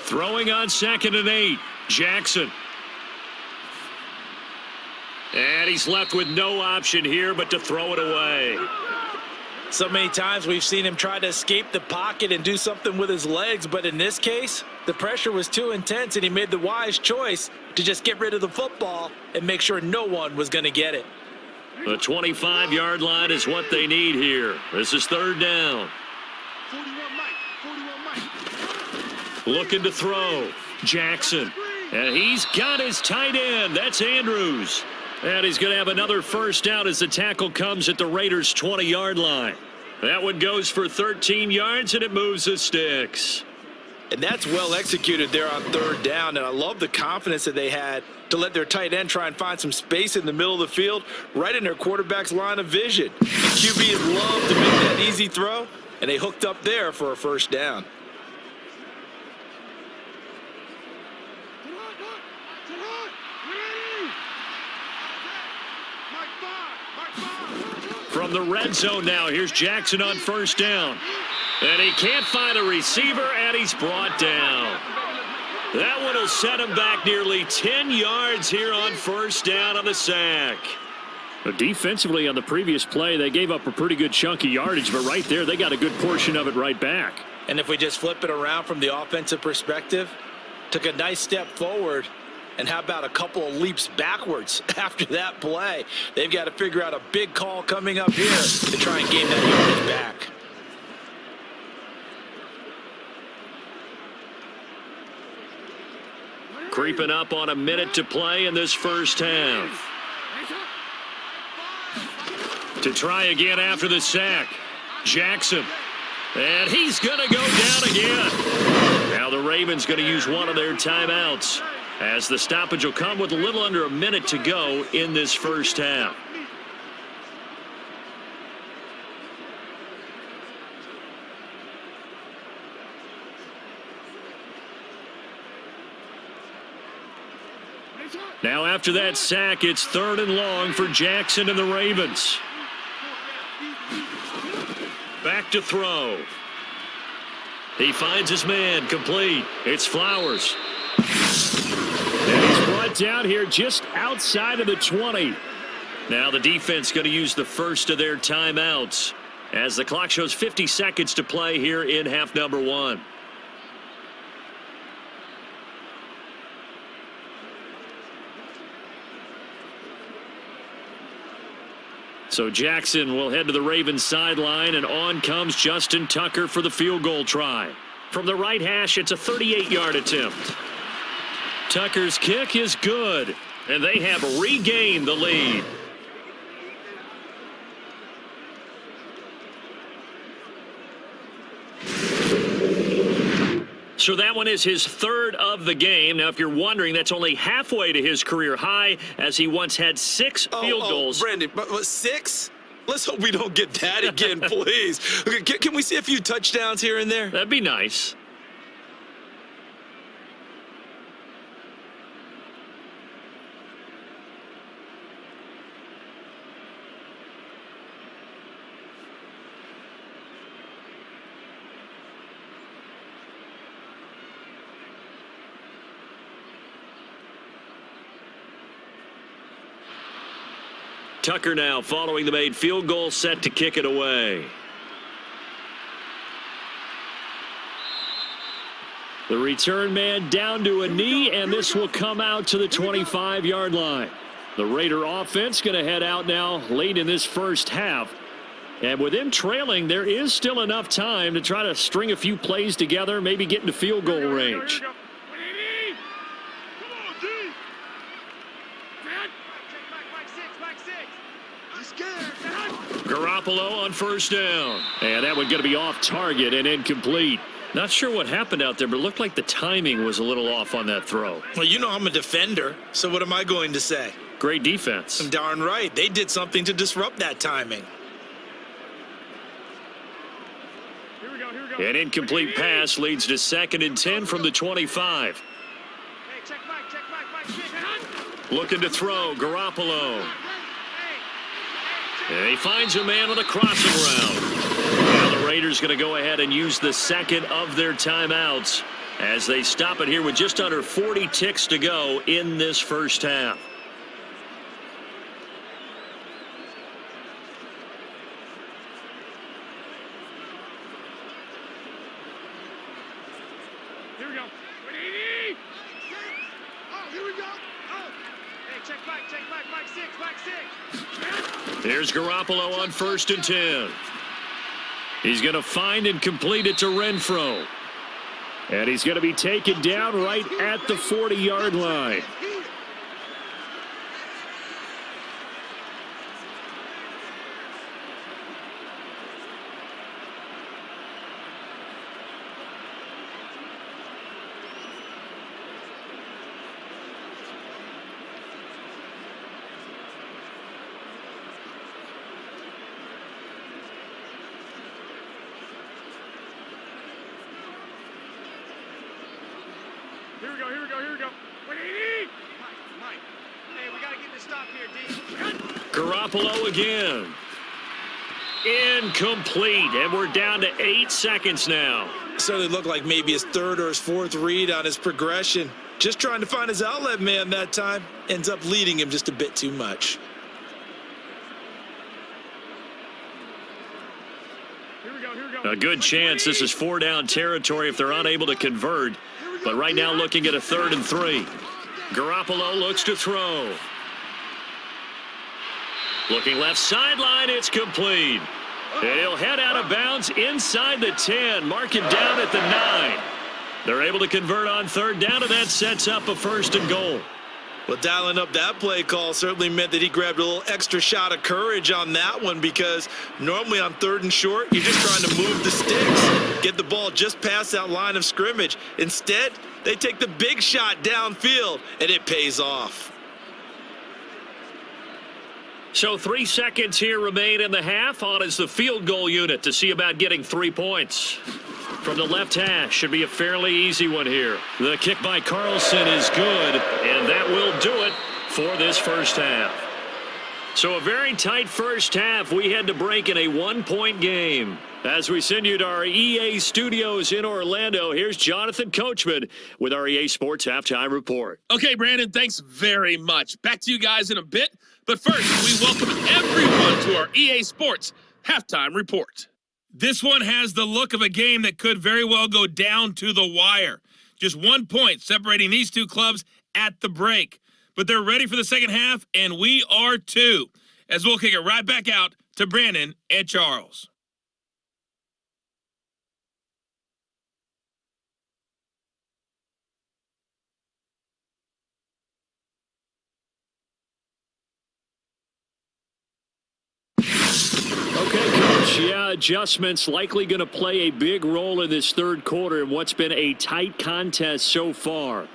Throwing on 2nd and 8. Jackson. And he's left with no option here but to throw it away. So many times we've seen him try to escape the pocket and do something with his legs, but in this case, the pressure was too intense and he made the wise choice to just get rid of the football and make sure no one was going to get it. The 25-yard line is what they need here. This is 3rd down. 41 Mike. 41 Mike. Looking to throw. Jackson. And he's got his tight end. That's Andrews. And he's going to have another first down as the tackle comes at the Raiders' 20-yard line. That one goes for 13 yards, and it moves the sticks. And that's well executed there on 3rd down, and I love the confidence that they had to let their tight end try and find some space in the middle of the field, right in their quarterback's line of vision. And QBs love to make that easy throw, and they hooked up there for a first down. From the red zone now, here's Jackson on 1st down. And he can't find a receiver, and he's brought down. That one will set him back nearly 10 yards here on 1st down on the sack. Defensively on the previous play, they gave up a pretty good chunk of yardage, but right there, they got a good portion of it right back. And if we just flip it around from the offensive perspective, took a nice step forward, and how about a couple of leaps backwards after that play? They've got to figure out a big call coming up here to try and gain that yardage back. Creeping up on a minute to play in this first half. To try again after the sack. Jackson. And he's going to go down again. Now the Ravens going to use one of their timeouts, as the stoppage will come with a little under a minute to go in this first half. Now after that sack, it's 3rd and long for Jackson and the Ravens. Back to throw. He finds his man, complete. It's Flowers. And he's brought down here just outside of the 20. Now the defense going to use the first of their timeouts as the clock shows 50 seconds to play here in half number 1. So Jackson will head to the Ravens sideline, and on comes Justin Tucker for the field goal try. From the right hash, it's a 38-yard attempt. Tucker's kick is good, and they have regained the lead. So that one is his 3rd of the game. Now, if you're wondering, that's only halfway to his career high, as he once had 6 field goals. Brandon, but 6? Let's hope we don't get that again, please. Okay, can we see a few touchdowns here and there? That'd be nice. Tucker now following the made field goal, set to kick it away. The return man down to a knee, and this will come out to the 25-yard line. The Raider offense going to head out now late in this first half. And with them trailing, there is still enough time to try to string a few plays together, maybe get into field goal range. Garoppolo on 1st down. And that one going to be off target and incomplete. Not sure what happened out there, but it looked like the timing was a little off on that throw. Well, you know I'm a defender, so what am I going to say? Great defense. I'm darn right. They did something to disrupt that timing. An incomplete pass leads to 2nd and 10 from the 25. Looking to throw, Garoppolo. And he finds a man on a crossing route. Now the Raiders going to go ahead and use the 2nd of their timeouts as they stop it here with just under 40 ticks to go in this first half. Here we go. Oh, here we go. Oh. Hey, check back, back six. Here's Garoppolo on 1st and 10. He's going to find and complete it to Renfro. And he's going to be taken down right at the 40-yard line. Here we go. Mike. Hey, we got to get this stop here, D. Garoppolo again. Incomplete, and we're down to 8 seconds now. Certainly looked like maybe his third or his fourth read on his progression. Just trying to find his outlet man that time. Ends up leading him just a bit too much. Here we go. A good chance this is 4-down territory if they're unable to convert. But right now looking at a 3rd and 3. Garoppolo looks to throw. Looking left sideline, it's complete. And he'll head out of bounds inside the 10, mark him down at the 9. They're able to convert on 3rd down, and that sets up a 1st and goal. Well, dialing up that play call certainly meant that he grabbed a little extra shot of courage on that one, because normally on 3rd and short, you're just trying to move the sticks, get the ball just past that line of scrimmage. Instead, they take the big shot downfield, and it pays off. So 3 seconds here remain in the half. On is the field goal unit to see about getting 3 points. From the left hash, should be a fairly easy one here. The kick by Carlson is good, and that will do it for this first half. So a very tight first half. We had to break in a 1-point game. As we send you to our EA studios in Orlando, here's Jonathan Coachman with our EA Sports Halftime Report. Okay, Brandon, thanks very much. Back to you guys in a bit. But first, we welcome everyone to our EA Sports Halftime Report. This one has the look of a game that could very well go down to the wire. Just 1 point separating these two clubs at the break. But they're ready for the second half, and we are too, as we'll kick it right back out to Brandon and Charles. Okay, Coach, yeah, adjustments likely going to play a big role in this third quarter in what's been a tight contest so far.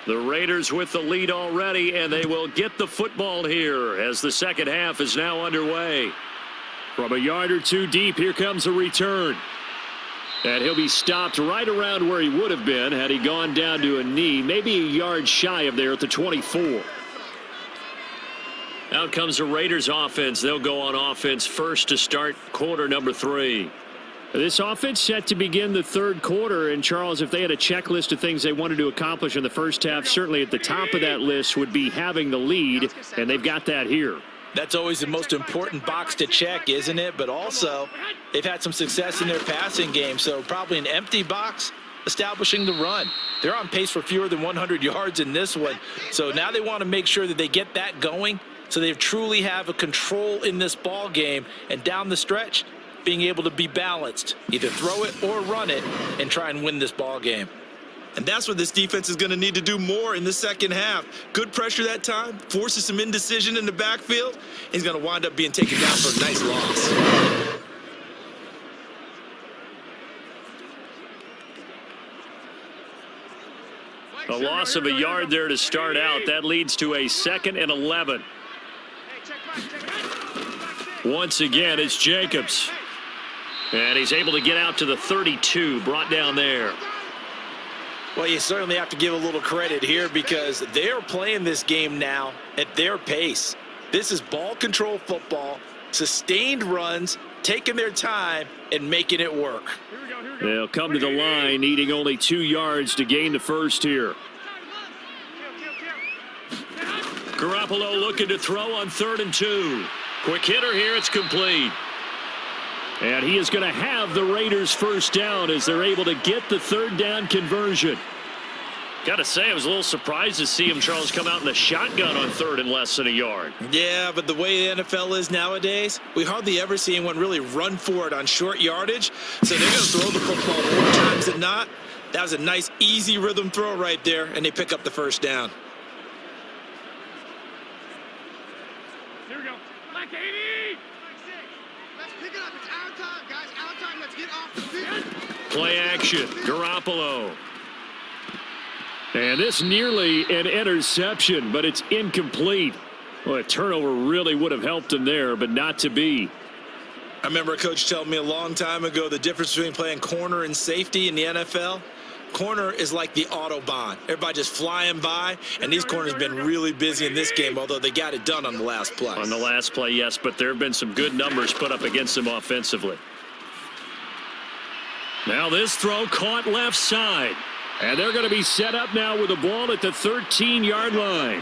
The Raiders with the lead already, and they will get the football here as the second half is now underway. From a yard or two deep, here comes a return. And he'll be stopped right around where he would have been had he gone down to a knee, maybe a yard shy of there at the 24. Out comes the Raiders offense. They'll go on offense first to start quarter number 3. This offense set to begin the third quarter, and Charles, if they had a checklist of things they wanted to accomplish in the first half, certainly at the top of that list would be having the lead, and they've got that here. That's always the most important box to check, isn't it? But also, they've had some success in their passing game, so probably an empty box establishing the run. They're on pace for fewer than 100 yards in this one, so now they want to make sure that they get that going so they truly have a control in this ball game, and down the stretch, being able to be balanced, either throw it or run it, and try and win this ball game. And that's what this defense is going to need to do more in the second half. Good pressure that time, forces some indecision in the backfield. He's going to wind up being taken down for a nice loss. A loss of a yard there to start out. That leads to a 2nd and 11. Once again, it's Jacobs. And he's able to get out to the 32, brought down there. Well, you certainly have to give a little credit here because they're playing this game now at their pace. This is ball control football, sustained runs, taking their time and making it work. They'll come to the line, needing only 2 yards to gain the first here. Garoppolo looking to throw on 3rd and 2. Quick hitter here, it's complete. And he is going to have the Raiders first down as they're able to get the 3rd down conversion. Got to say, I was a little surprised to see him, Charles, come out in the shotgun on 3rd and less than a yard. Yeah, but the way the NFL is nowadays, we hardly ever see anyone really run for it on short yardage. So they're going to throw the football more times than not. That was a nice, easy rhythm throw right there, and they pick up the first down. Here we go. Like 80. Let's pick it up. It's our time, guys. Our time. Let's get off the field. Play action, Garoppolo. And this nearly an interception, but it's incomplete. Well, a turnover really would have helped him there, but not to be. I remember a coach telling me a long time ago the difference between playing corner and safety in the NFL. Corner is like the Autobahn. Everybody just flying by, and these corners have been really busy in this game, although they got it done on the last play. On the last play, yes, but there have been some good numbers put up against them offensively. Now this throw caught left side. And they're going to be set up now with the ball at the 13-yard line.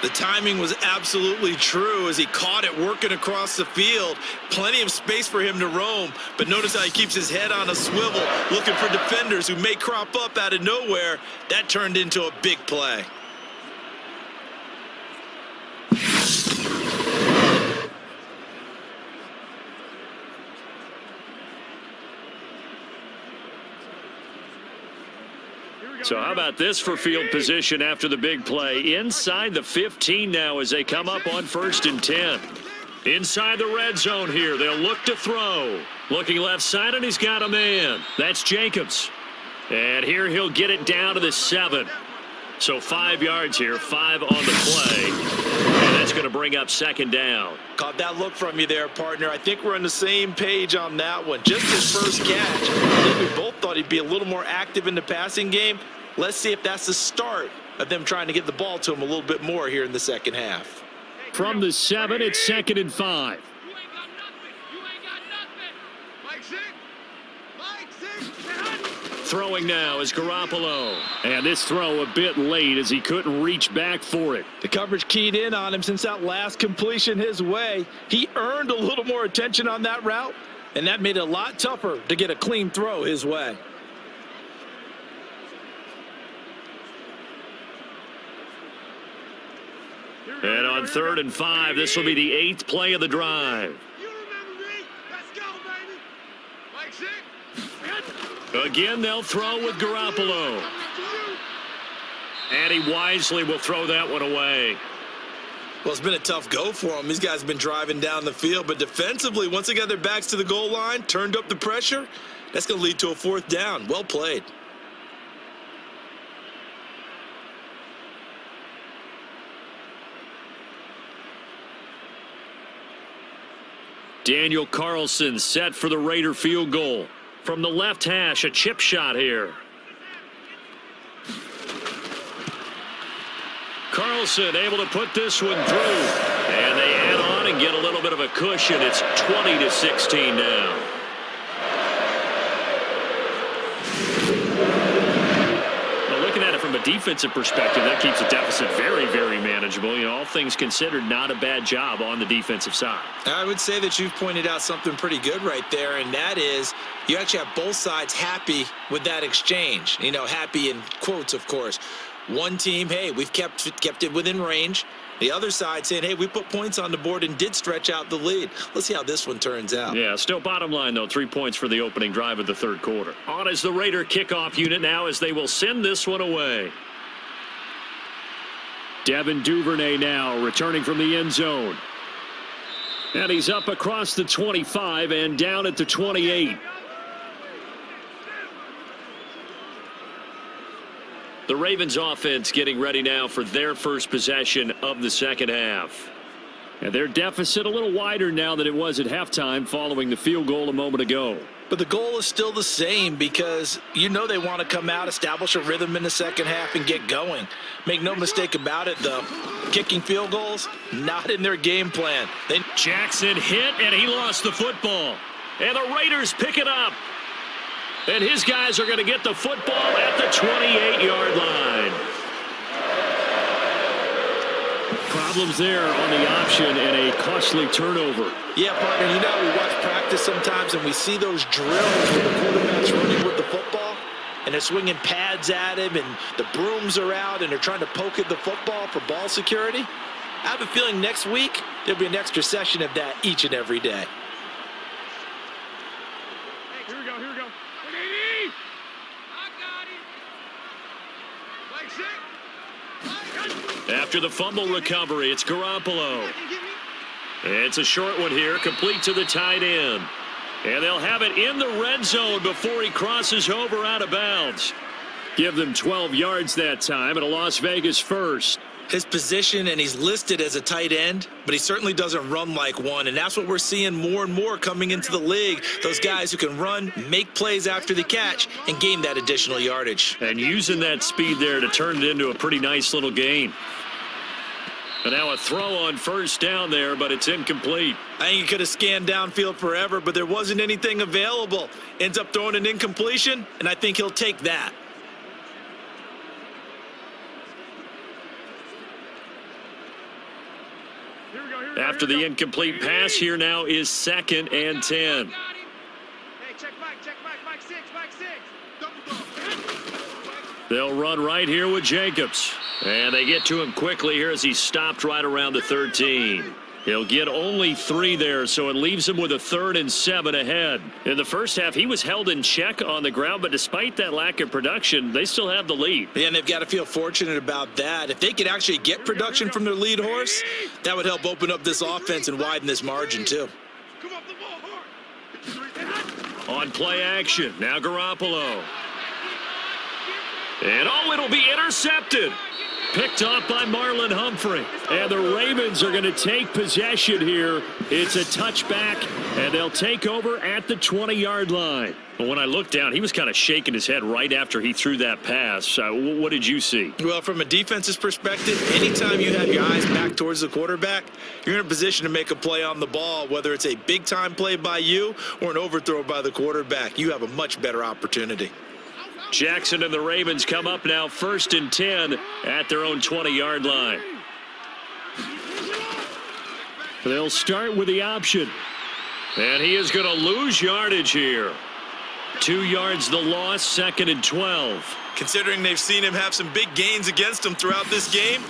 The timing was absolutely true as he caught it working across the field. Plenty of space for him to roam, but notice how he keeps his head on a swivel, looking for defenders who may crop up out of nowhere. That turned into a big play. So how about this for field position after the big play? Inside the 15 now as they come up on 1st and 10. Inside the red zone here. They'll look to throw. Looking left side, and he's got a man. That's Jacobs. And here he'll get it down to the 7. So 5 yards here, 5 on the play. And that's going to bring up 2nd down. Caught that look from you there, partner. I think we're on the same page on that one. Just his first catch. I think we both thought he'd be a little more active in the passing game. Let's see if that's the start of them trying to get the ball to him a little bit more here in the second half. From the 7, it's 2nd and 5. You ain't got nothing. You ain't got nothing. Mike six. Mike six. Throwing now is Garoppolo. And this throw a bit late as he couldn't reach back for it. The coverage keyed in on him since that last completion his way. He earned a little more attention on that route, and that made it a lot tougher to get a clean throw his way. And on 3rd and 5, this will be the 8th play of the drive. You remember me? Let's go, baby. Mike six. Again, they'll throw with Garoppolo. And he wisely will throw that one away. Well, it's been a tough go for him. These guys have been driving down the field, but defensively, once they got their backs to the goal line, turned up the pressure, that's going to lead to a 4th down. Well played. Daniel Carlson set for the Raider field goal. From the left hash, a chip shot here. Carlson able to put this one through. And they add on and get a little bit of a cushion. It's 20-16 now. From a defensive perspective, that keeps the deficit very, very manageable. You know, all things considered, not a bad job on the defensive side. I would say that you've pointed out something pretty good right there, and that is you actually have both sides happy with that exchange. You know, happy in quotes, of course. One team, hey, we've kept it within range. The other side saying, hey, we put points on the board and did stretch out the lead. Let's see how this one turns out. Yeah, still bottom line, though, 3 points for the opening drive of the 3rd quarter. On is the Raider kickoff unit now as they will send this one away. Devin Duvernay now returning from the end zone. And he's up across the 25 and down at the 28. The Ravens offense getting ready now for their first possession of the second half. And their deficit a little wider now than it was at halftime following the field goal a moment ago. But the goal is still the same because you know they want to come out, establish a rhythm in the second half, and get going. Make no mistake about it, though. Kicking field goals, not in their game plan. Jackson hit, and he lost the football. And the Raiders pick it up. And his guys are going to get the football at the 28-yard line. Problems there on the option and a costly turnover. Yeah, partner, you know, we watch practice sometimes and we see those drills where the quarterback's running with the football and they're swinging pads at him and the brooms are out and they're trying to poke at the football for ball security. I have a feeling next week there'll be an extra session of that each and every day. Here we go. I got it. Like After the fumble recovery, it's Garoppolo. It's a short one here, complete to the tight end. And they'll have it in the red zone before he crosses over out of bounds. Give them 12 yards that time and a Las Vegas first. His position, and he's listed as a tight end, but he certainly doesn't run like one, and that's what we're seeing more and more coming into the league. Those guys who can run, make plays after the catch, and gain that additional yardage. And using that speed there to turn it into a pretty nice little gain. And now a throw on first down there, but it's incomplete. I think he could have scanned downfield forever, but there wasn't anything available. Ends up throwing an incompletion, and I think he'll take that. After the incomplete pass, here now is 2nd and 10. Hey, check Mike 6. They'll run right here with Jacobs. And they get to him quickly here as he stopped right around the 13. He'll get only 3 there, so it leaves him with a 3rd and 7 ahead. In the first half, he was held in check on the ground, but despite that lack of production, they still have the lead. Yeah, and they've got to feel fortunate about that. If they could actually get production from their lead horse, that would help open up this offense and widen this margin, too. Come off the ball hard. On play action, now Garoppolo. And it'll be intercepted. Picked off by Marlon Humphrey. And the Ravens are going to take possession here. It's a touchback, and they'll take over at the 20-yard line. But when I looked down, he was kind of shaking his head right after he threw that pass. What did you see? Well, from a defense's perspective, anytime you have your eyes back towards the quarterback, you're in a position to make a play on the ball, whether it's a big-time play by you or an overthrow by the quarterback. You have a much better opportunity. Jackson and the Ravens come up now 1st and 10 at their own 20-yard line. They'll start with the option. And he is going to lose yardage here. 2 yards the loss, 2nd and 12. Considering they've seen him have some big gains against him throughout this game,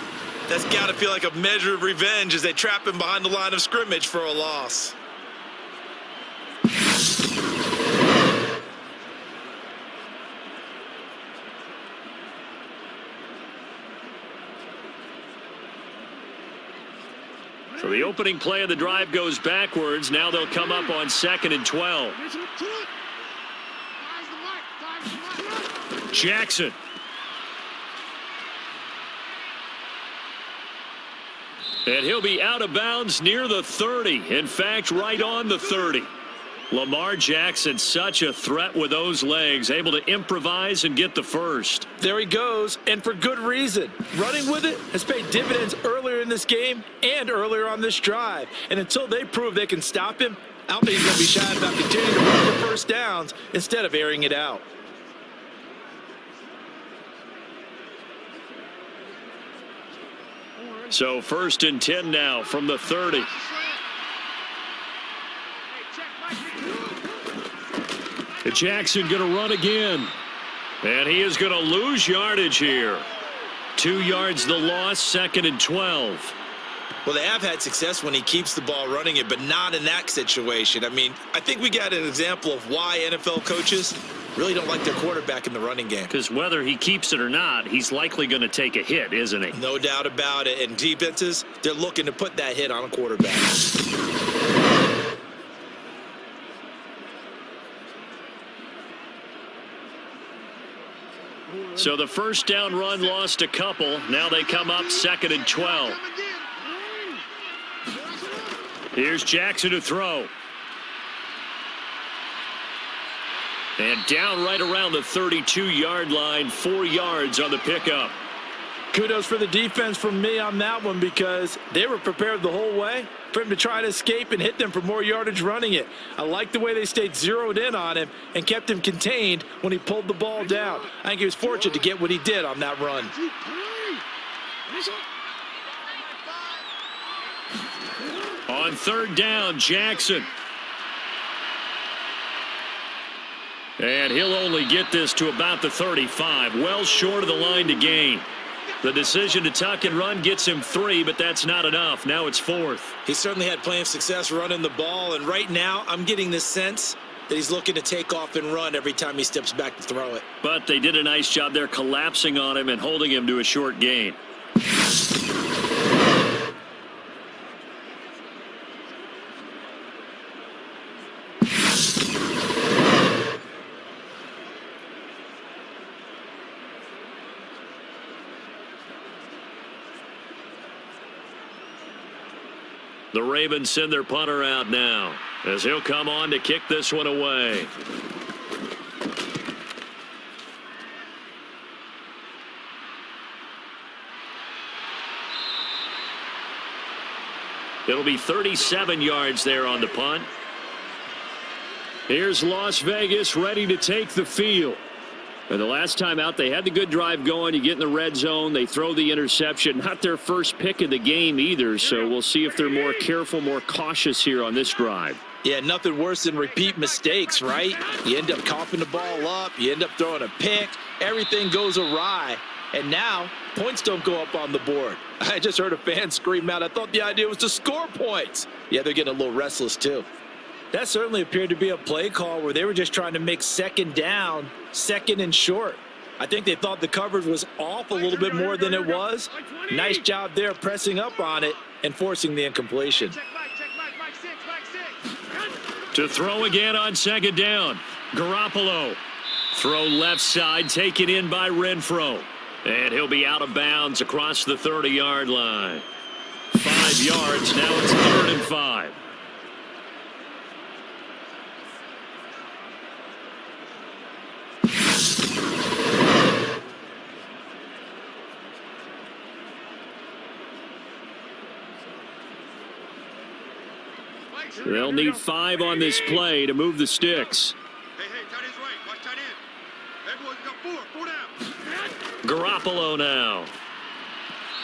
that's got to feel like a measure of revenge as they trap him behind the line of scrimmage for a loss. So the opening play of the drive goes backwards. Now they'll come up on 2nd and 12. Jackson. And he'll be out of bounds near the 30. In fact, right on the 30. Lamar Jackson, such a threat with those legs, able to improvise and get the first. There he goes, and for good reason. Running with it has paid dividends earlier in this game and earlier on this drive. And until they prove they can stop him, I don't think he's going to be shy about continuing to run for first downs instead of airing it out. So 1st and 10 now from the 30. Jackson going to run again. And he is going to lose yardage here. 2 yards the loss, 2nd and 12. Well, they have had success when he keeps the ball running it, but not in that situation. I mean, I think we got an example of why NFL coaches really don't like their quarterback in the running game. Because whether he keeps it or not, he's likely going to take a hit, isn't he? No doubt about it. And defenses, they're looking to put that hit on a quarterback. So the first down run lost a couple. Now they come up 2nd and 12. Here's Jackson to throw. And down right around the 32-yard line, 4 yards on the pickup. Kudos for the defense from me on that one because they were prepared the whole way for him to try to escape and hit them for more yardage running it. I like the way they stayed zeroed in on him and kept him contained when he pulled the ball down. I think he was fortunate to get what he did on that run. On 3rd down, Jackson. And he'll only get this to about the 35, well short of the line to gain. The decision to tuck and run gets him 3, but that's not enough. Now it's 4th. He certainly had plenty of success running the ball, and right now I'm getting the sense that he's looking to take off and run every time he steps back to throw it. But they did a nice job there collapsing on him and holding him to a short gain. The Ravens send their punter out now as he'll come on to kick this one away. It'll be 37 yards there on the punt. Here's Las Vegas ready to take the field. And the last time out, they had the good drive going. You get in the red zone, they throw the interception. Not their first pick of the game either, so we'll see if they're more careful, more cautious here on this drive. Yeah, nothing worse than repeat mistakes, right? You end up coughing the ball up, you end up throwing a pick, everything goes awry, and now points don't go up on the board. I just heard a fan scream out, I thought the idea was to score points. Yeah, they're getting a little restless too. That certainly appeared to be a play call where they were just trying to make 2nd down, 2nd and short. I think they thought the coverage was off a little bit more than it was. Nice job there pressing up on it and forcing the incompletion. To throw again on 2nd down. Garoppolo. Throw left side, taken in by Renfro. And he'll be out of bounds across the 30-yard line. 5 yards, now it's 3rd and 5. They'll need 5 on this play to move the sticks. Hey, tight end's right. Watch tight end. Everyone's got 4 down. Garoppolo now.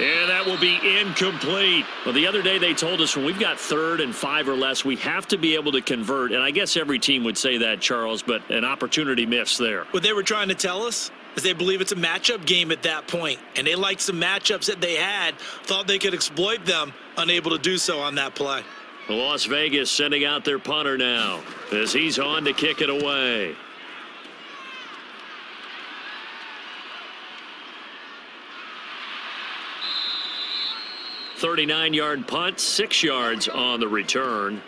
And that will be incomplete. Well, the other day they told us when we've got 3rd and 5 or less, we have to be able to convert. And I guess every team would say that, Charles, but an opportunity missed there. What they were trying to tell us is they believe it's a matchup game at that point, and they liked some matchups that they had, thought they could exploit them, unable to do so on that play. Las Vegas sending out their punter now as he's on to kick it away. .39-yard punt, 6 yards on the return.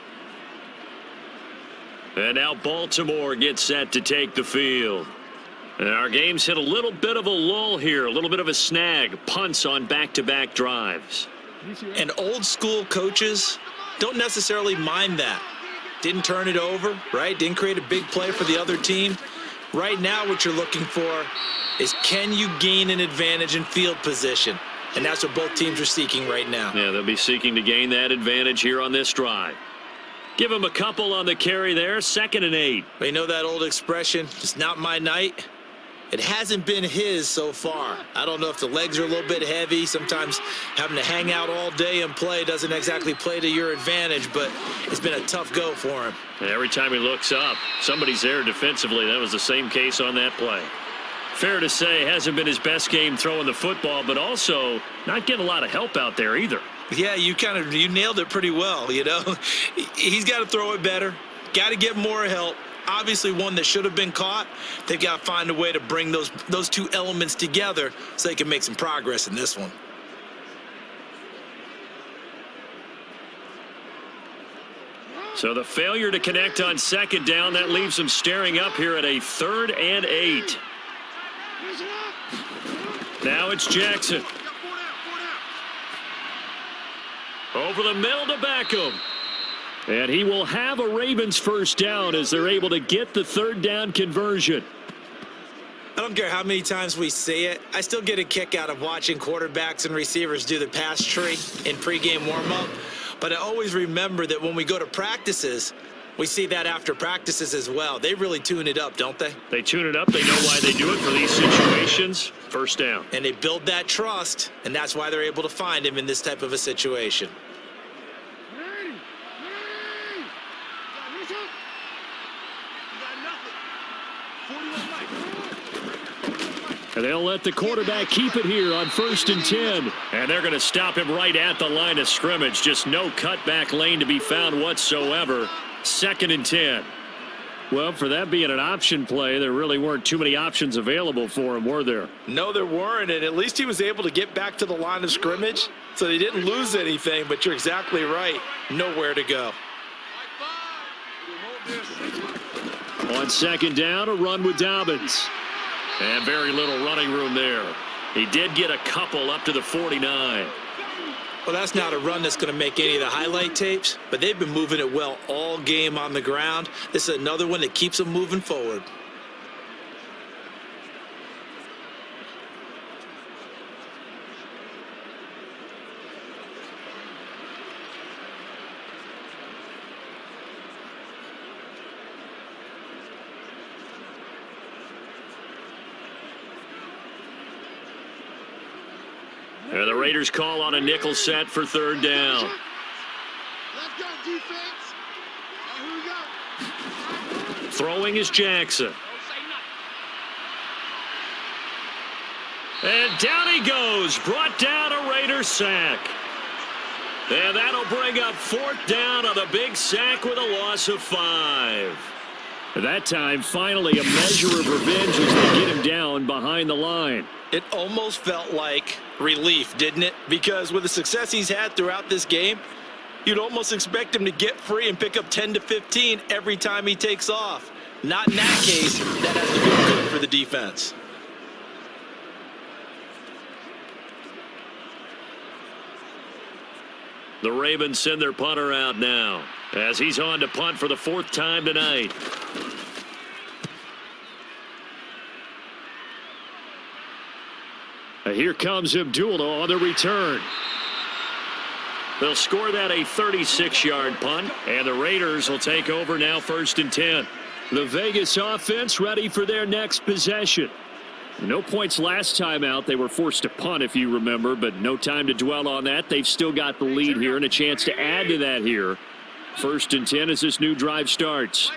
And now Baltimore gets set to take the field. And our game's hit a little bit of a lull here, a little bit of a snag. Punts on back-to-back drives. And old school coaches don't necessarily mind that. Didn't turn it over, right? Didn't create a big play for the other team. Right now what you're looking for is can you gain an advantage in field position? And that's what both teams are seeking right now. Yeah, they'll be seeking to gain that advantage here on this drive. Give them a couple on the carry there, 2nd and 8. But you know that old expression, it's not my night? It hasn't been his so far. I don't know if the legs are a little bit heavy. Sometimes having to hang out all day and play doesn't exactly play to your advantage, but it's been a tough go for him. And every time he looks up, somebody's there defensively. That was the same case on that play. Fair to say, hasn't been his best game throwing the football, but also not getting a lot of help out there either. Yeah, you nailed it pretty well, you know. He's got to throw it better, got to get more help. Obviously one that should have been caught. They've got to find a way to bring those two elements together so they can make some progress in this one. So the failure to connect on 2nd down, that leaves them staring up here at a 3rd and 8. Now it's Jackson. Over the middle to Beckham. And he will have a Ravens first down as they're able to get the third down conversion. I don't care how many times we say it, I still get a kick out of watching quarterbacks and receivers do the pass tree in pregame warm-up. But I always remember that when we go to practices, we see that after practices as well. They really tune it up, don't they? They tune it up. They know why they do it for these situations. First down. And they build that trust, and that's why they're able to find him in this type of a situation. And they'll let the quarterback keep it here on 1st and 10. And they're going to stop him right at the line of scrimmage. Just no cutback lane to be found whatsoever. 2nd and 10. Well, for that being an option play, there really weren't too many options available for him, were there? No, there weren't, and at least he was able to get back to the line of scrimmage, so they didn't lose anything, but you're exactly right. Nowhere to go. On 2nd down, a run with Dobbins. And very little running room there. He did get a couple up to the 49. Well, that's not a run that's going to make any of the highlight tapes, but they've been moving it well all game on the ground. This is another one that keeps them moving forward. And the Raiders call on a nickel set for 3rd down. Let's go, defense. Here we go. Throwing is Jackson. And down he goes. Brought down a Raider sack. And that'll bring up 4th down on a big sack with a loss of 5. That time, finally, a measure of revenge as they get him down behind the line. It almost felt like relief, didn't it? Because with the success he's had throughout this game, you'd almost expect him to get free and pick up 10 to 15 every time he takes off. Not in that case. That has to be good for the defense. The Ravens send their punter out now as he's on to punt for the 4th time tonight. Here comes Abdullah on the return. They'll score that a 36-yard punt, and the Raiders will take over now 1st and 10. The Vegas offense ready for their next possession. No points last time out. They were forced to punt, if you remember, but no time to dwell on that. They've still got the lead here and a chance to add to that here. 1st and 10 as this new drive starts.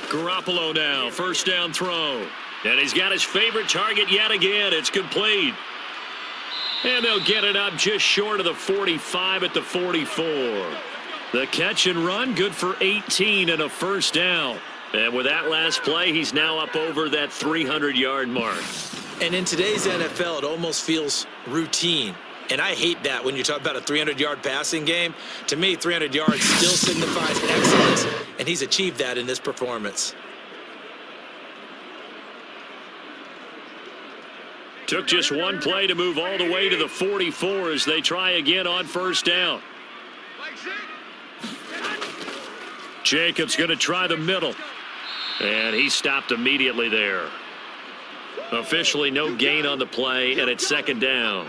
Garoppolo now, 1st down throw. And he's got his favorite target yet again. It's complete. And they'll get it up just short of the 45 at the 44. The catch and run, good for 18 and a 1st down. And with that last play, he's now up over that 300-yard mark. And in today's NFL, it almost feels routine. And I hate that when you talk about a 300-yard passing game. To me, 300 yards still signifies excellence, and he's achieved that in this performance. Took just one play to move all the way to the 44 as they try again on 1st down. Jacobs going to try the middle. And he stopped immediately there. Officially no gain on the play, and it's 2nd down.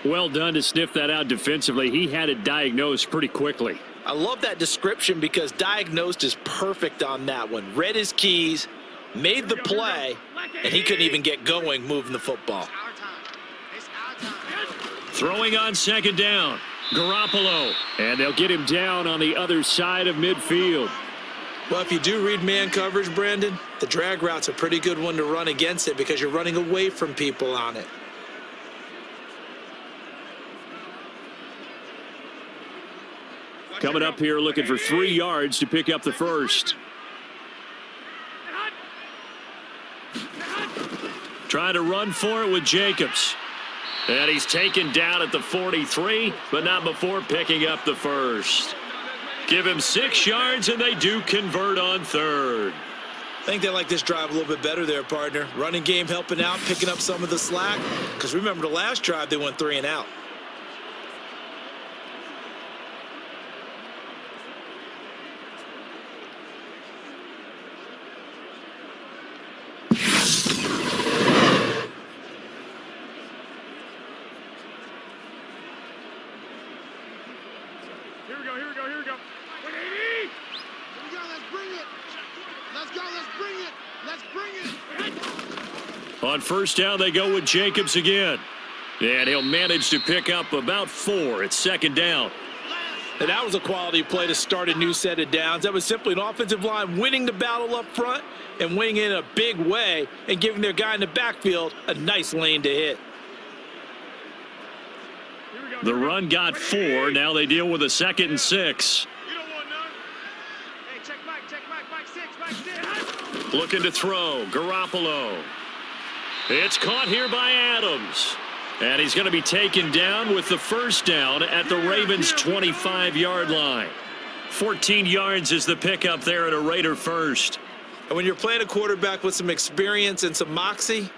Well done to sniff that out defensively. He had it diagnosed pretty quickly. I love that description because diagnosed is perfect on that one. Read his keys, made the play, and he couldn't even get going moving the football. Throwing on 2nd down. Garoppolo. And they'll get him down on the other side of midfield. Well, if you do read man coverage, Brandon, the drag route's a pretty good one to run against it because you're running away from people on it. Coming up here looking for 3 yards to pick up the first. Trying to run for it with Jacobs. And he's taken down at the 43, but not before picking up the first. Give him 6 yards, and they do convert on 3rd. I think they like this drive a little bit better there, partner. Running game helping out, picking up some of the slack. Because remember, the last drive, they went 3 and out. Here we go. 180. Here we go. Let's bring it. Let's go. Let's bring it. On first down, they go with Jacobs again. And he'll manage to pick up about 4. It's second down. And that was a quality play to start a new set of downs. That was simply an offensive line winning the battle up front and winning it in a big way and giving their guy in the backfield a nice lane to hit. The run got 4. Now they deal with a 2nd and 6. You don't want none. Hey, check Mike. Mike 6. Looking to throw. Garoppolo. It's caught here by Adams. And he's going to be taken down with the first down at the Ravens' 25-yard line. 14 yards is the pickup there at a Raider first. And when you're playing a quarterback with some experience and some moxie,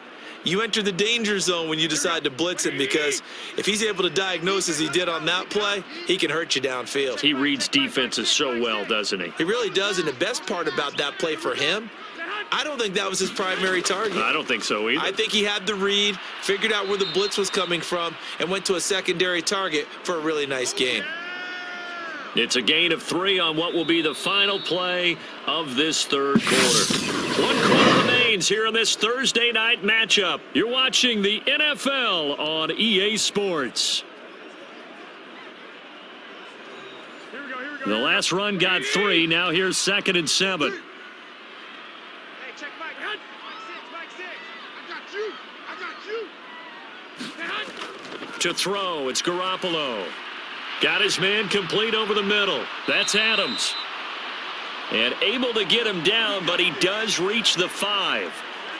you enter the danger zone when you decide to blitz him, because if he's able to diagnose as he did on that play, he can hurt you downfield. He reads defenses so well, doesn't he? He really does, and the best part about that play for him, I don't think that was his primary target. I don't think so either. I think he had the read, figured out where the blitz was coming from, and went to a secondary target for a really nice gain. It's a gain of 3 on what will be the final play of this third quarter. 1 quarter remains here in this Thursday night matchup. You're watching the NFL on EA Sports. The last run got 3. Now here's 2nd and 7. Hey, check Mike. Mike 6. I got you. To throw, it's Garoppolo. Got his man complete over the middle. That's Adams. And able to get him down, but he does reach the 5.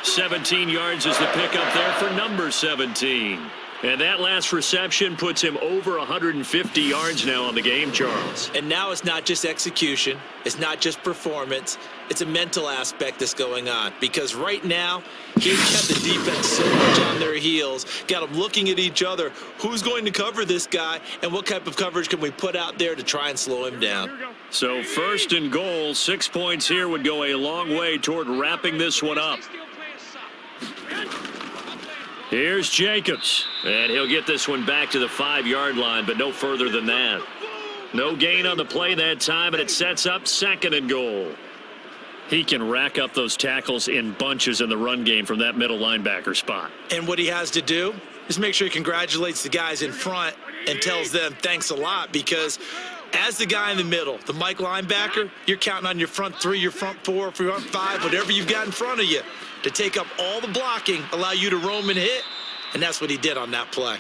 17 yards is the pickup there for number 17. And that last reception puts him over 150 yards now on the game, Charles. And now it's not just execution. It's not just performance. It's a mental aspect that's going on. Because right now, he's kept the defense so much on their heels, got them looking at each other. Who's going to cover this guy, and what type of coverage can we put out there to try and slow him down? So 1st and goal, 6 points here would go a long way toward wrapping this one up. Here's Jacobs, and he'll get this one back to the 5-yard line, but no further than that. No gain on the play that time, and it sets up 2nd and goal. He can rack up those tackles in bunches in the run game from that middle linebacker spot. And what he has to do is make sure he congratulates the guys in front and tells them thanks a lot, because as the guy in the middle, the Mike linebacker, you're counting on your front 3, your front 4, front 5, whatever you've got in front of you to take up all the blocking, allow you to roam and hit, and that's what he did on that play.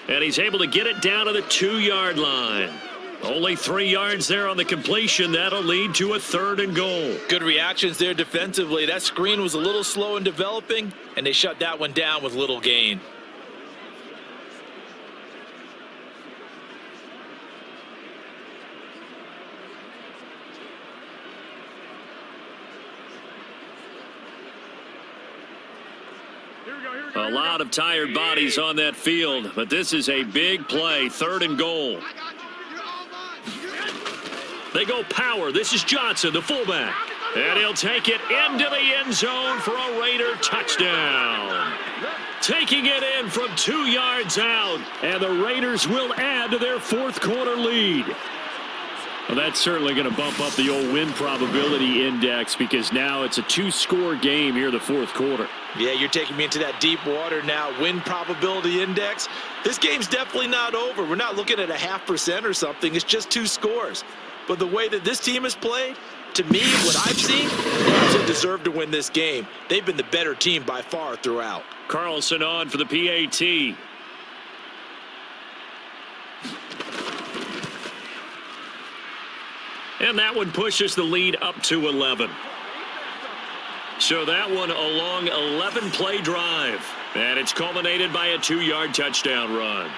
And he's able to get it down to the 2-yard line. Only 3 yards there on the completion. That'll lead to a 3rd and goal. Good reactions there defensively. That screen was a little slow in developing, and they shut that one down with little gain. A lot of tired bodies on that field, but this is a big play. 3rd and goal. They go power. This is Johnson, the fullback. And he'll take it into the end zone for a Raider touchdown. Taking it in from 2 yards out. And the Raiders will add to their 4th quarter lead. Well, that's certainly going to bump up the old win probability index, because now it's a 2-score game here in the 4th quarter. Yeah, you're taking me into that deep water now. Win probability index. This game's definitely not over. We're not looking at a 0.5% or something. It's just 2 scores. But the way that this team has played, to me, what I've seen, they deserve to win this game. They've been the better team by far throughout. Carlson on for the PAT. And that one pushes the lead up to 11. So that one a long 11-play drive. And it's culminated by a 2-yard touchdown run.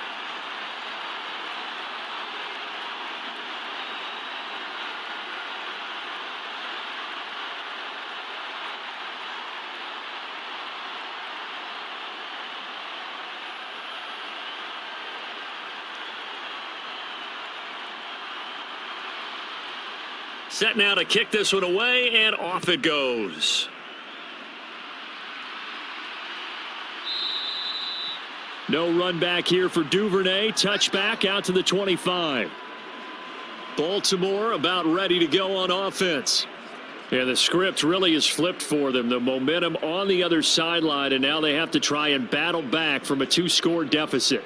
set now to kick this one away, and off it goes. No run back here for Duvernay. Touchback out to the 25. Baltimore about ready to go on offense. Yeah, the script really is flipped for them. The momentum on the other sideline, and now they have to try and battle back from a 2-score deficit.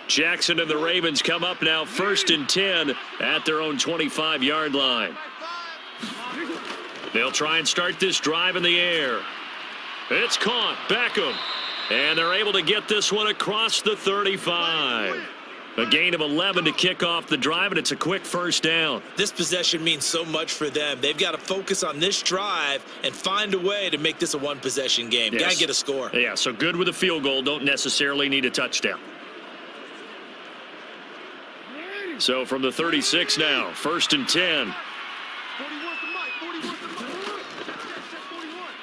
Jackson and the Ravens come up now 1st and 10 at their own 25-yard line. They'll try and start this drive in the air. It's caught. Beckham. And they're able to get this one across the 35. A gain of 11 to kick off the drive, and it's a quick first down. This possession means so much for them. They've got to focus on this drive and find a way to make this a one-possession game. Yes. Got to get a score. Yeah, so good with a field goal. Don't necessarily need a touchdown. So from the 36 now, 1st and 10.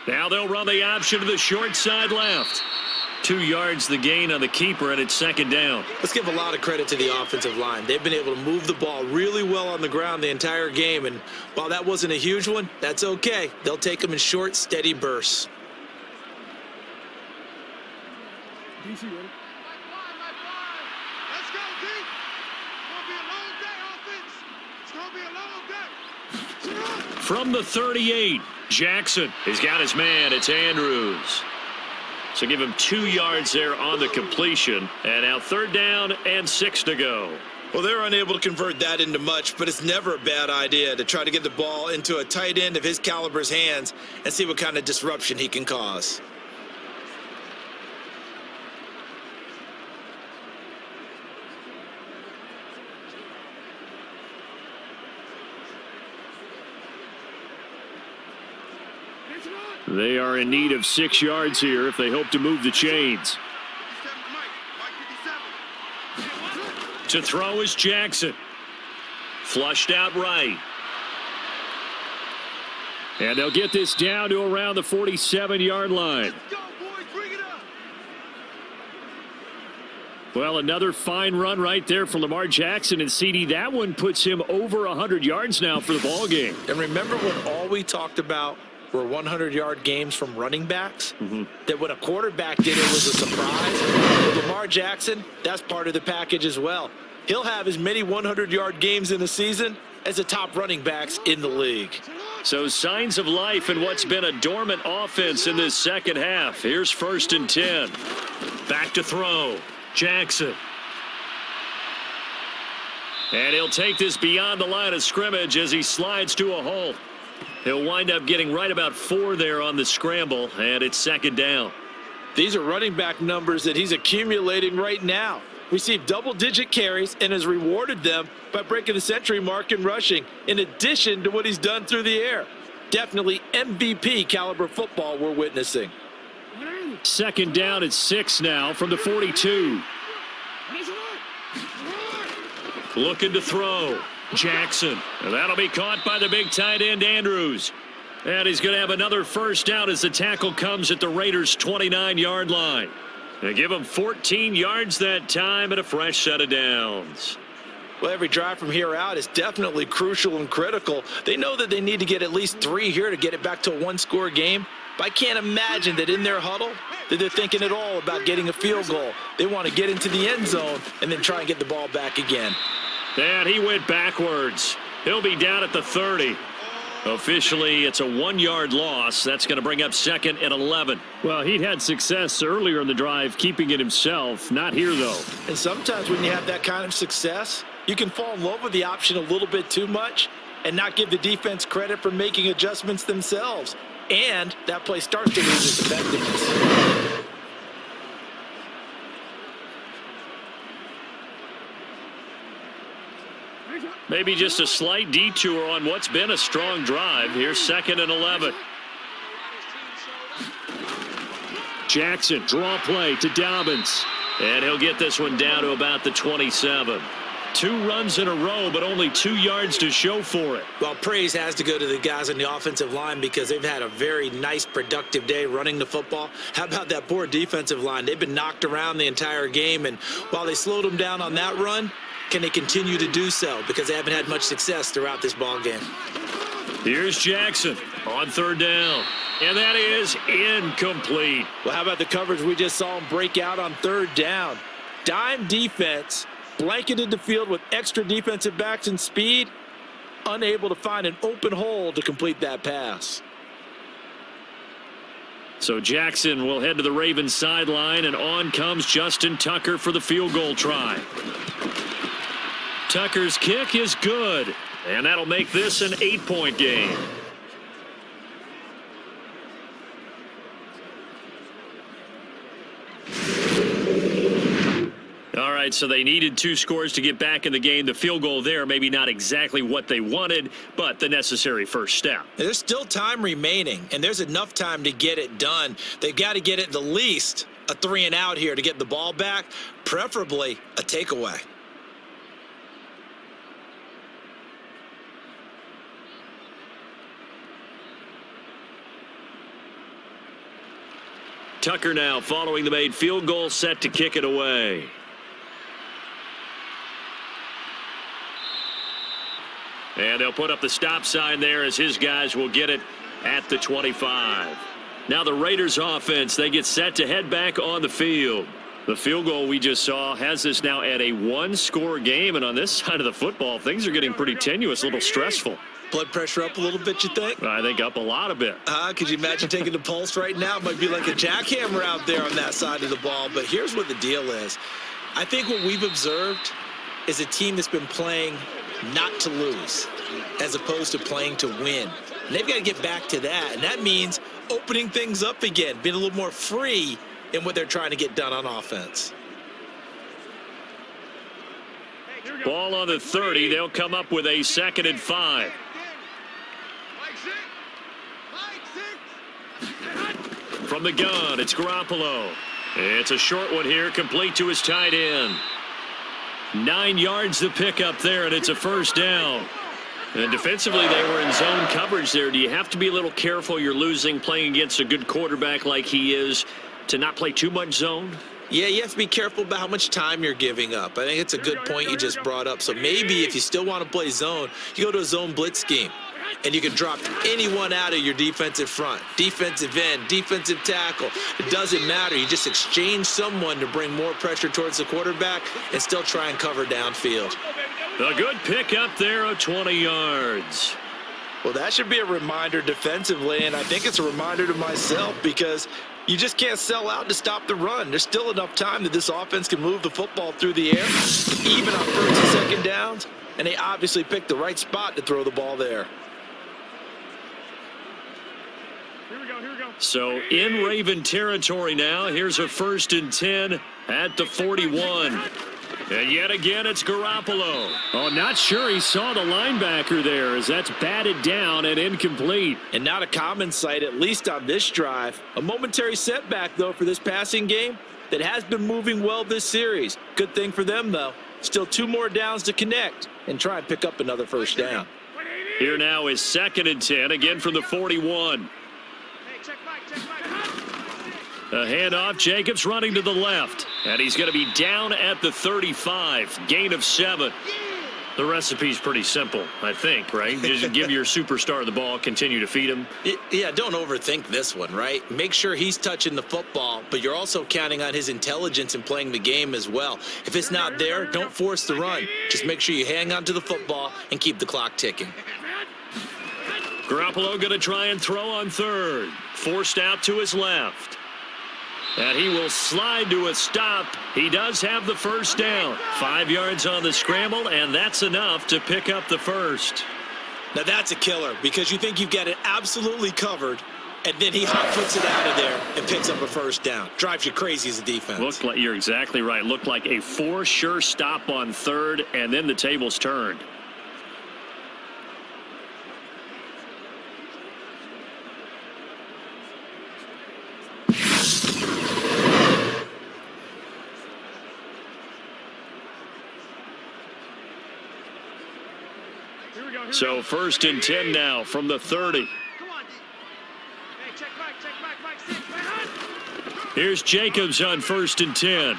Now they'll run the option to the short side left. 2 yards the gain on the keeper, and it's 2nd down. Let's give a lot of credit to the offensive line. They've been able to move the ball really well on the ground the entire game, and while that wasn't a huge one, that's okay. They'll take them in short, steady bursts. DC ready? Let's go, D. It's gonna be a long day, offense. It's gonna be a long day. From the 38, Jackson has got his man. It's Andrews. So give him 2 yards there on the completion. And now 3rd down and 6 to go. Well, they're unable to convert that into much, but it's never a bad idea to try to get the ball into a tight end of his caliber's hands and see what kind of disruption he can cause. They are in need of 6 yards here if they hope to move the chains. To throw is Jackson. Flushed out right. And they'll get this down to around the 47-yard line. Well, another fine run right there for Lamar Jackson, and CD, that one puts him over 100 yards now for the ball game. And remember when all we talked about were 100-yard games from running backs? That when a quarterback did it was a surprise. With Lamar Jackson, that's part of the package as well. He'll have as many 100-yard games in a season as the top running backs in the league. So signs of life in what's been a dormant offense in this second half. Here's 1st and 10. Back to throw. Jackson. And he'll take this beyond the line of scrimmage as he slides to a halt. He'll wind up getting right about 4 there on the scramble, and it's 2nd down. These are running back numbers that he's accumulating right now. Received double-digit carries and has rewarded them by breaking the century mark in rushing, in addition to what he's done through the air. Definitely MVP caliber football we're witnessing. 2nd down at 6 now from the 42. Looking to throw. Jackson. And that'll be caught by the big tight end, Andrews. And he's going to have another first down as the tackle comes at the Raiders' 29-yard line. They give him 14 yards that time and a fresh set of downs. Well, every drive from here out is definitely crucial and critical. They know that they need to get at least 3 here to get it back to a one-score game. But I can't imagine that in their huddle that they're thinking at all about getting a field goal. They want to get into the end zone and then try and get the ball back again. And he went backwards. He'll be down at the 30. Officially, it's a 1-yard loss. That's going to bring up 2nd and 11. Well, he'd had success earlier in the drive keeping it himself. Not here, though. And sometimes when you have that kind of success, you can fall in love with the option a little bit too much and not give the defense credit for making adjustments themselves. And that play starts to lose its effectiveness. Maybe just a slight detour on what's been a strong drive. Here's 2nd and 11. Jackson, draw play to Dobbins. And he'll get this one down to about the 27. 2 runs in a row, but only 2 yards to show for it. Well, praise has to go to the guys on the offensive line because they've had a very nice, productive day running the football. How about that poor defensive line? They've been knocked around the entire game, and while they slowed them down on that run, can they continue to do so? Because they haven't had much success throughout this ball game. Here's Jackson on third down. And that is incomplete. Well, how about the coverage we just saw him break out on third down? Dime defense, blanketed the field with extra defensive backs and speed, unable to find an open hole to complete that pass. So Jackson will head to the Ravens sideline, and on comes Justin Tucker for the field goal try. Tucker's kick is good, and that'll make this an 8-point game. All right, so they needed 2 scores to get back in the game. The field goal there, maybe not exactly what they wanted, but the necessary first step. There's still time remaining, and there's enough time to get it done. They've got to get it the least a 3 and out here to get the ball back, preferably a takeaway. Tucker now following the made field goal, set to kick it away. And they'll put up the stop sign there as his guys will get it at the 25. Now the Raiders offense, they get set to head back on the field. The field goal we just saw has us now at a 1-score game, and on this side of the football, things are getting pretty tenuous, a little stressful. Blood pressure up a little bit, you think? I think up a lot a bit. Could you imagine taking the pulse right now? It might be like a jackhammer out there on that side of the ball. But here's what the deal is. I think what we've observed is a team that's been playing not to lose as opposed to playing to win. And they've got to get back to that. And that means opening things up again, being a little more free in what they're trying to get done on offense. Ball on the 30. They'll come up with a 2nd and 5. From the gun, it's Garoppolo. It's a short one here, complete to his tight end. 9 yards to pick up there, and it's a first down. And defensively, they were in zone coverage there. Do you have to be a little careful? You're losing, playing against a good quarterback like he is, to not play too much zone? Yeah, you have to be careful about how much time you're giving up. I think it's a good point you just brought up. So maybe if you still want to play zone, you go to a zone blitz scheme. And you can drop anyone out of your defensive front, defensive end, defensive tackle. It doesn't matter. You just exchange someone to bring more pressure towards the quarterback and still try and cover downfield. A good pick up there of 20 yards. Well, that should be a reminder defensively, and I think it's a reminder to myself because you just can't sell out to stop the run. There's still enough time that this offense can move the football through the air, even on 1st and 2nd downs, and they obviously picked the right spot to throw the ball there. So in Raven territory now. Here's a 1st and 10 at the 41. And yet again, it's Garoppolo. Oh, not sure he saw the linebacker there as that's batted down and incomplete. And not a common sight, at least on this drive. A momentary setback, though, for this passing game that has been moving well this series. Good thing for them, though. Still 2 more downs to connect and try and pick up another first down. Here now is 2nd and 10, again from the 41. A handoff, Jacobs running to the left, and he's going to be down at the 35, gain of 7. The recipe's pretty simple, I think, right? Just give your superstar the ball, continue to feed him. Yeah, don't overthink this one, right? Make sure he's touching the football, but you're also counting on his intelligence in playing the game as well. If it's not there, don't force the run. Just make sure you hang on to the football and keep the clock ticking. Garoppolo going to try and throw on 3rd. Forced out to his left. And he will slide to a stop. He does have the first down. 5 yards on the scramble, and that's enough to pick up the first. Now that's a killer because you think you've got it absolutely covered, and then he hot foots it out of there and picks up a first down. Drives you crazy as a defense. Looked like, you're exactly right. Looked like a for sure stop on 3rd, and then the tables turned. So 1st and 10 now from the 30. Here's Jacobs on 1st and 10.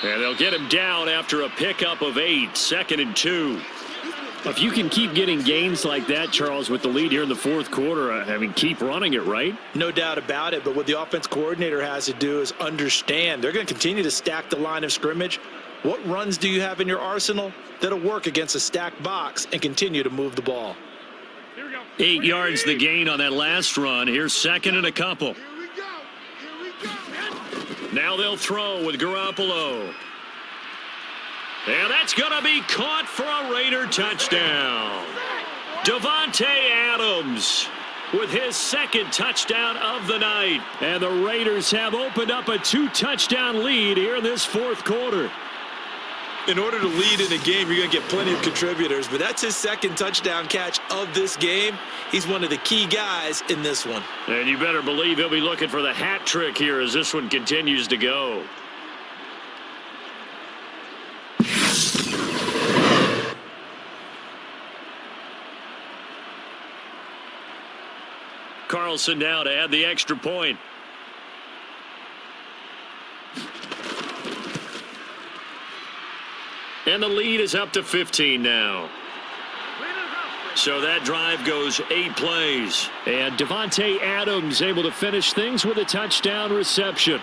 And they'll get him down after a pickup of 8, 2nd and 2. If you can keep getting gains like that, Charles, with the lead here in the fourth quarter, I mean, keep running it, right? No doubt about it, but what the offense coordinator has to do is understand they're going to continue to stack the line of scrimmage. What runs do you have in your arsenal that'll work against a stacked box and continue to move the ball? 8 yards the gain on that last run. Here's 2nd and a couple. Here we go. Here we go. Now they'll throw with Garoppolo. And that's going to be caught for a Raider touchdown. Davante Adams with his 2nd touchdown of the night. And the Raiders have opened up a 2-touchdown lead here in this fourth quarter. In order to lead in a game, you're going to get plenty of contributors, but that's his 2nd touchdown catch of this game. He's one of the key guys in this one. And you better believe he'll be looking for the hat trick here as this one continues to go. Carlson now to add the extra point. And the lead is up to 15 now. So that drive goes 8 plays. And Davante Adams able to finish things with a touchdown reception.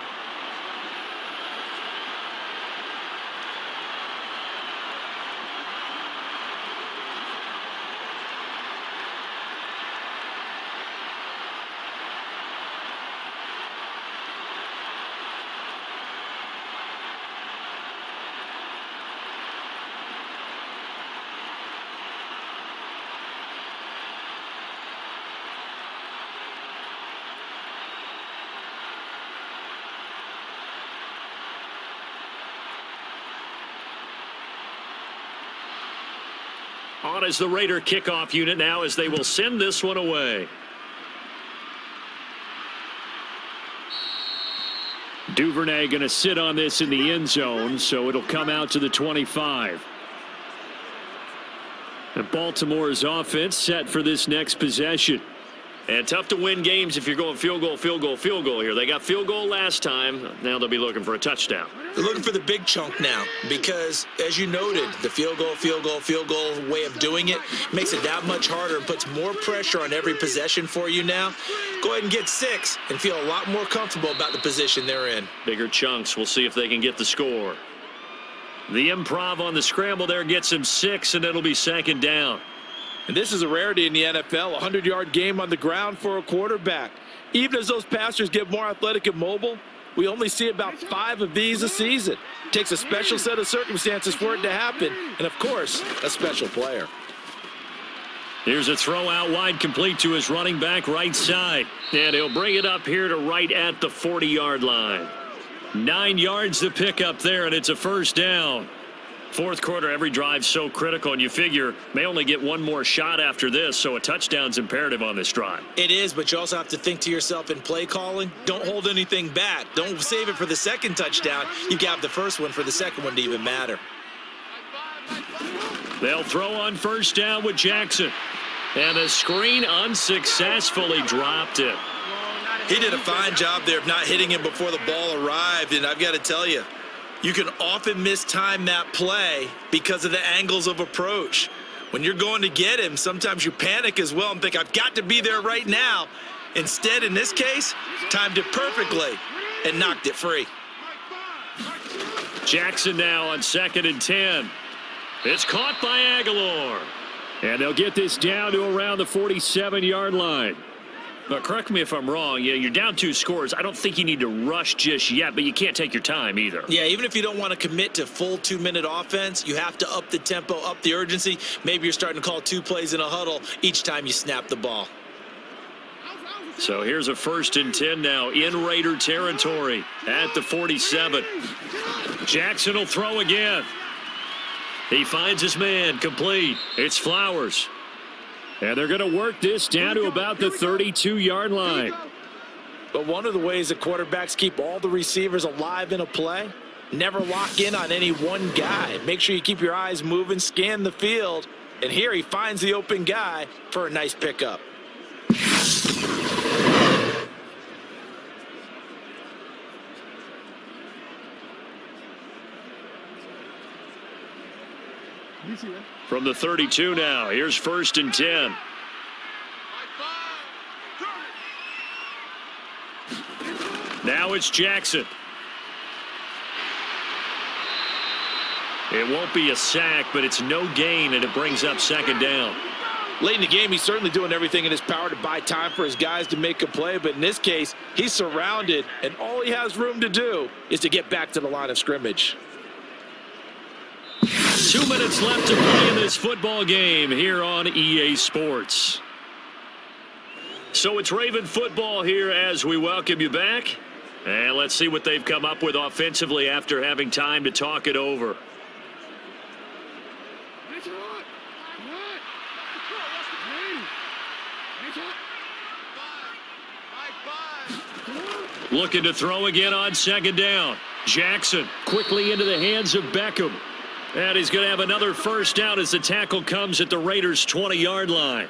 On as the Raider kickoff unit now as they will send this one away. Duvernay going to sit on this in the end zone, so it'll come out to the 25. And Baltimore's offense set for this next possession. And tough to win games if you're going field goal, field goal, field goal here. They got field goal last time. Now they'll be looking for a touchdown. They're looking for the big chunk now because, as you noted, the field goal way of doing it makes it that much harder and puts more pressure on every possession for you now. Go ahead and get 6 and feel a lot more comfortable about the position they're in. Bigger chunks. We'll see if they can get the score. The improv on the scramble there gets him 6, and it'll be 2nd down. And this is a rarity in the NFL, a 100-yard game on the ground for a quarterback. Even as those passers get more athletic and mobile, we only see about 5 of these a season. It takes a special set of circumstances for it to happen, and, of course, a special player. Here's a throw out wide, complete to his running back right side. And he'll bring it up here to right at the 40-yard line. 9 yards to pick up there, and it's a 1st down. Fourth quarter, every drive's so critical, and you figure may only get one more shot after this, so a touchdown's imperative on this drive. It is, but you also have to think to yourself in play calling, don't hold anything back. Don't save it for the 2nd touchdown. You got the first one for the 2nd one to even matter. They'll throw on 1st down with Jackson. And the screen unsuccessfully dropped it. He did a fine job there of not hitting him before the ball arrived, and I've got to tell you, you can often mistime that play because of the angles of approach. When you're going to get him, sometimes you panic as well and think, I've got to be there right now. Instead, in this case, timed it perfectly and knocked it free. Jackson now on 2nd and 10. It's caught by Aguilar. And they'll get this down to around the 47-yard line. But correct me if I'm wrong, you're down 2 scores. I don't think you need to rush just yet, but you can't take your time either. Yeah, even if you don't want to commit to full 2-minute offense, you have to up the tempo, up the urgency. Maybe you're starting to call 2 plays in a huddle each time you snap the ball. So here's a 1st and 10 now in Raider territory at the 47. Jackson will throw again. He finds his man, complete. It's Flowers. And they're going to work this down to about the 32-yard line. But one of the ways that quarterbacks keep all the receivers alive in a play, never lock in on any one guy. Make sure you keep your eyes moving, scan the field. And here he finds the open guy for a nice pickup. From the 32 now, here's 1st and 10. Now it's Jackson. It won't be a sack, but it's no gain, and it brings up 2nd down. Late in the game, he's certainly doing everything in his power to buy time for his guys to make a play, but in this case, he's surrounded, and all he has room to do is to get back to the line of scrimmage. 2 minutes left to play in this football game here on EA Sports. So it's Raven football here as we welcome you back. And let's see what they've come up with offensively after having time to talk it over. Looking to throw again on 2nd down. Jackson quickly into the hands of Beckham. And he's going to have another 1st down as the tackle comes at the Raiders' 20-yard line.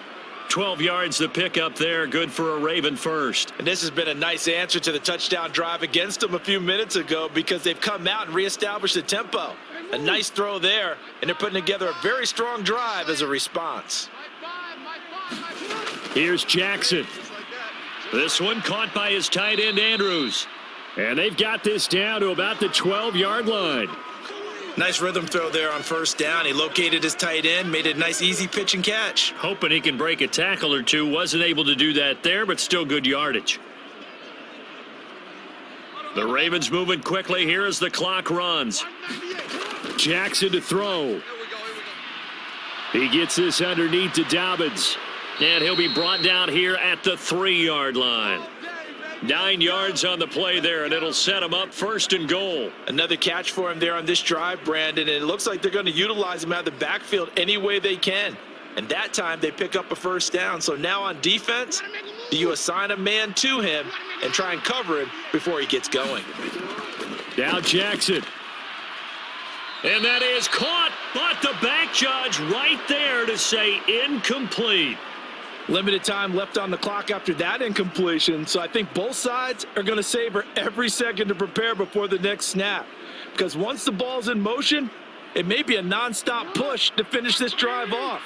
12 yards the pickup there, good for a Raven first. And this has been a nice answer to the touchdown drive against them a few minutes ago because they've come out and reestablished the tempo. A nice throw there, and they're putting together a very strong drive as a response. Here's Jackson. This one caught by his tight end Andrews. And they've got this down to about the 12-yard line. Nice rhythm throw there on 1st down. He located his tight end, made it a nice easy pitch and catch. Hoping he can break a tackle or two. Wasn't able to do that there, but still good yardage. The Ravens moving quickly here as the clock runs. Jackson to throw. He gets this underneath to Dobbins. And he'll be brought down here at the 3-yard line. 9 yards on the play there, and it'll set him up 1st and goal. Another catch for him there on this drive, Brandon, and it looks like they're going to utilize him out of the backfield any way they can. And that time they pick up a 1st down. So now on defense, do you assign a man to him and try and cover him before he gets going? Now Jackson. And that is caught, but the back judge right there to say incomplete. Limited time left on the clock after that incompletion, so I think both sides are going to savor every second to prepare before the next snap. Because once the ball's in motion, it may be a nonstop push to finish this drive off.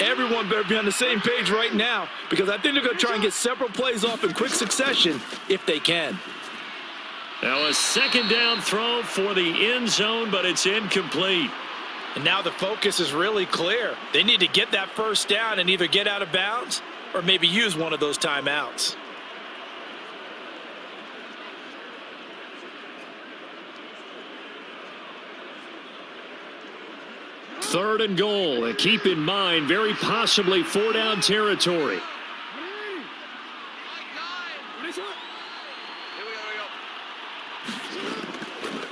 Everyone better be on the same page right now because I think they're going to try and get several plays off in quick succession if they can. Now a 2nd down throw for the end zone, but it's incomplete. And now the focus is really clear. They need to get that 1st down and either get out of bounds or maybe use one of those timeouts. Third and goal, and keep in mind, very possibly 4-down territory.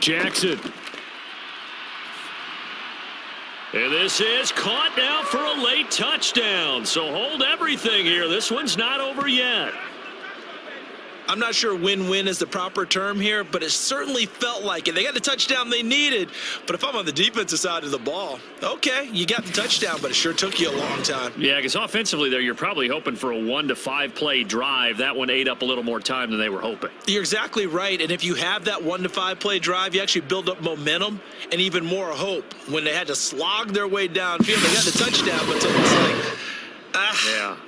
Jackson. And this is caught now for a late touchdown. So hold everything here. This one's not over yet. I'm not sure win-win is the proper term here, but it certainly felt like it. They got the touchdown they needed, but if I'm on the defensive side of the ball, okay, you got the touchdown, but it sure took you a long time. Yeah, because offensively there, you're probably hoping for a 1 to 5 play drive. That one ate up a little more time than they were hoping. You're exactly right, and if you have that 1 to 5 play drive, you actually build up momentum and even more hope. When they had to slog their way downfield, they got the touchdown, but it's almost like,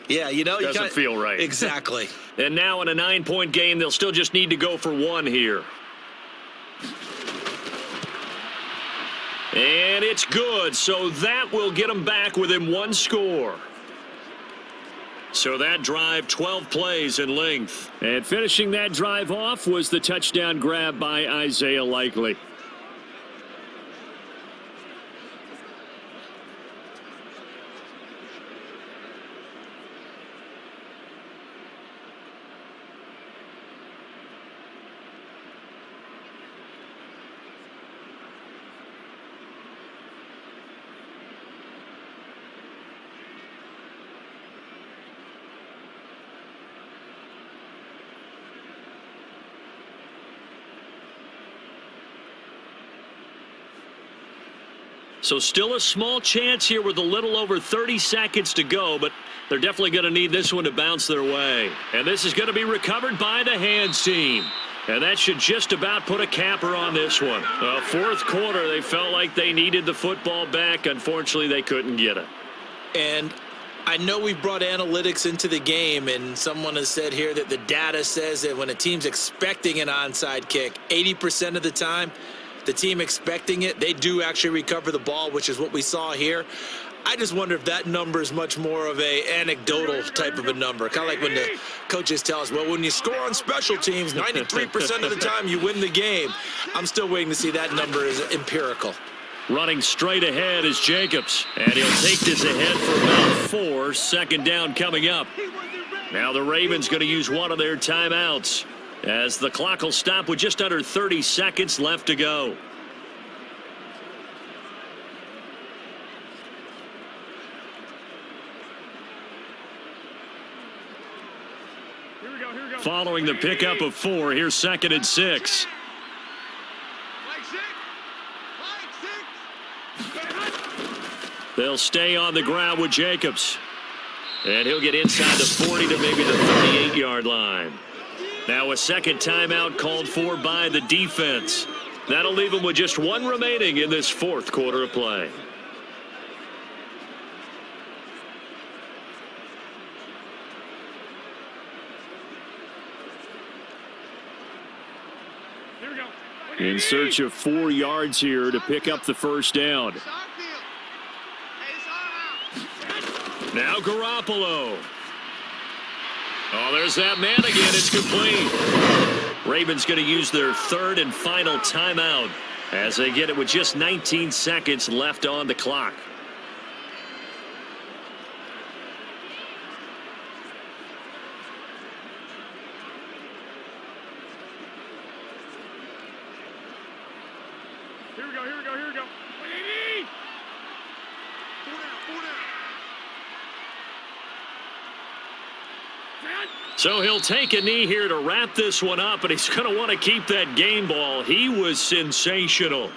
yeah, you know, doesn't feel right. Exactly. And now in a 9-point game, they'll still just need to go for 1 here. And it's good, so that will get them back within 1 score. So that drive, 12 plays in length. And finishing that drive off was the touchdown grab by Isaiah Likely. So still a small chance here with a little over 30 seconds to go, but they're definitely going to need this one to bounce their way. And this is going to be recovered by the hands team. And that should just about put a capper on this one. Fourth quarter, they felt like they needed the football back. Unfortunately, they couldn't get it. And I know we've brought analytics into the game, and someone has said here that the data says that when a team's expecting an onside kick, 80% of the time, the team expecting it, they do actually recover the ball, which is what we saw here. I just wonder if that number is much more of a anecdotal type of a number. Kind of like when the coaches tell us, well, when you score on special teams, 93% of the time you win the game. I'm still waiting to see that number is empirical. Running straight ahead is Jacobs, and he'll take this ahead for about 4. Second down coming up. Now the Ravens going to use one of their timeouts as the clock will stop with just under 30 seconds left to go. Following the pickup of 4, here's 2nd and 6. They'll stay on the ground with Jacobs. And he'll get inside the 40 to maybe the 38-yard line. Now a second timeout called for by the defense. That'll leave them with just 1 remaining in this fourth quarter of play. In search of 4 yards here to pick up the first down. Now Garoppolo. Oh, there's that man again. It's complete. Ravens going to use their 3rd and final timeout as they get it with just 19 seconds left on the clock. Here we go. So he'll take a knee here to wrap this one up, and he's going to want to keep that game ball. He was sensational.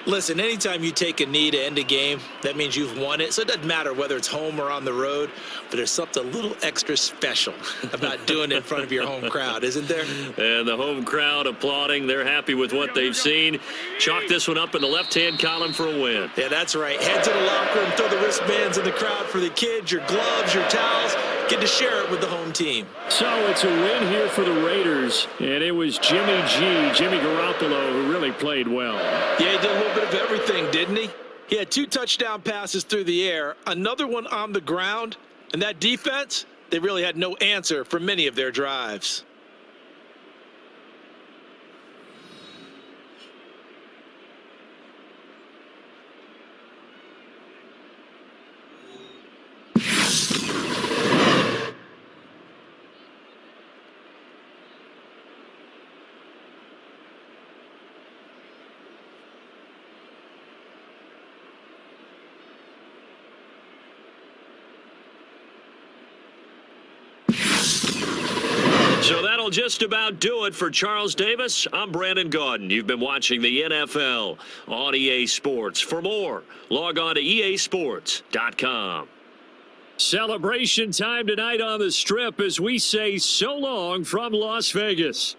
Listen, anytime you take a knee to end a game, that means you've won it. So it doesn't matter whether it's home or on the road, but there's something a little extra special about doing it in front of your home crowd, isn't there? And the home crowd applauding. They're happy with what they've seen. Chalk this one up in the left-hand column for a win. Yeah, that's right. Head to the locker room, throw the wristbands in the crowd for the kids, your gloves, your towels. Get to share it with the home team. So it's a win here for the Raiders, and it was Jimmy Garoppolo, who really played well. Yeah, he did a little bit of everything, didn't he? He had 2 touchdown passes through the air, another one on the ground, and that defense, they really had no answer for many of their drives. So that'll just about do it for Charles Davis. I'm Brandon Gaudin. You've been watching the NFL on EA Sports. For more, log on to easports.com. Celebration time tonight on the Strip as we say so long from Las Vegas.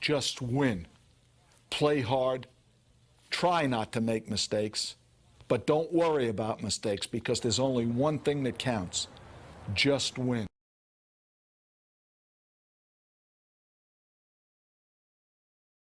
Just win. Play hard. Try not to make mistakes. But don't worry about mistakes because there's only one thing that counts. Just win.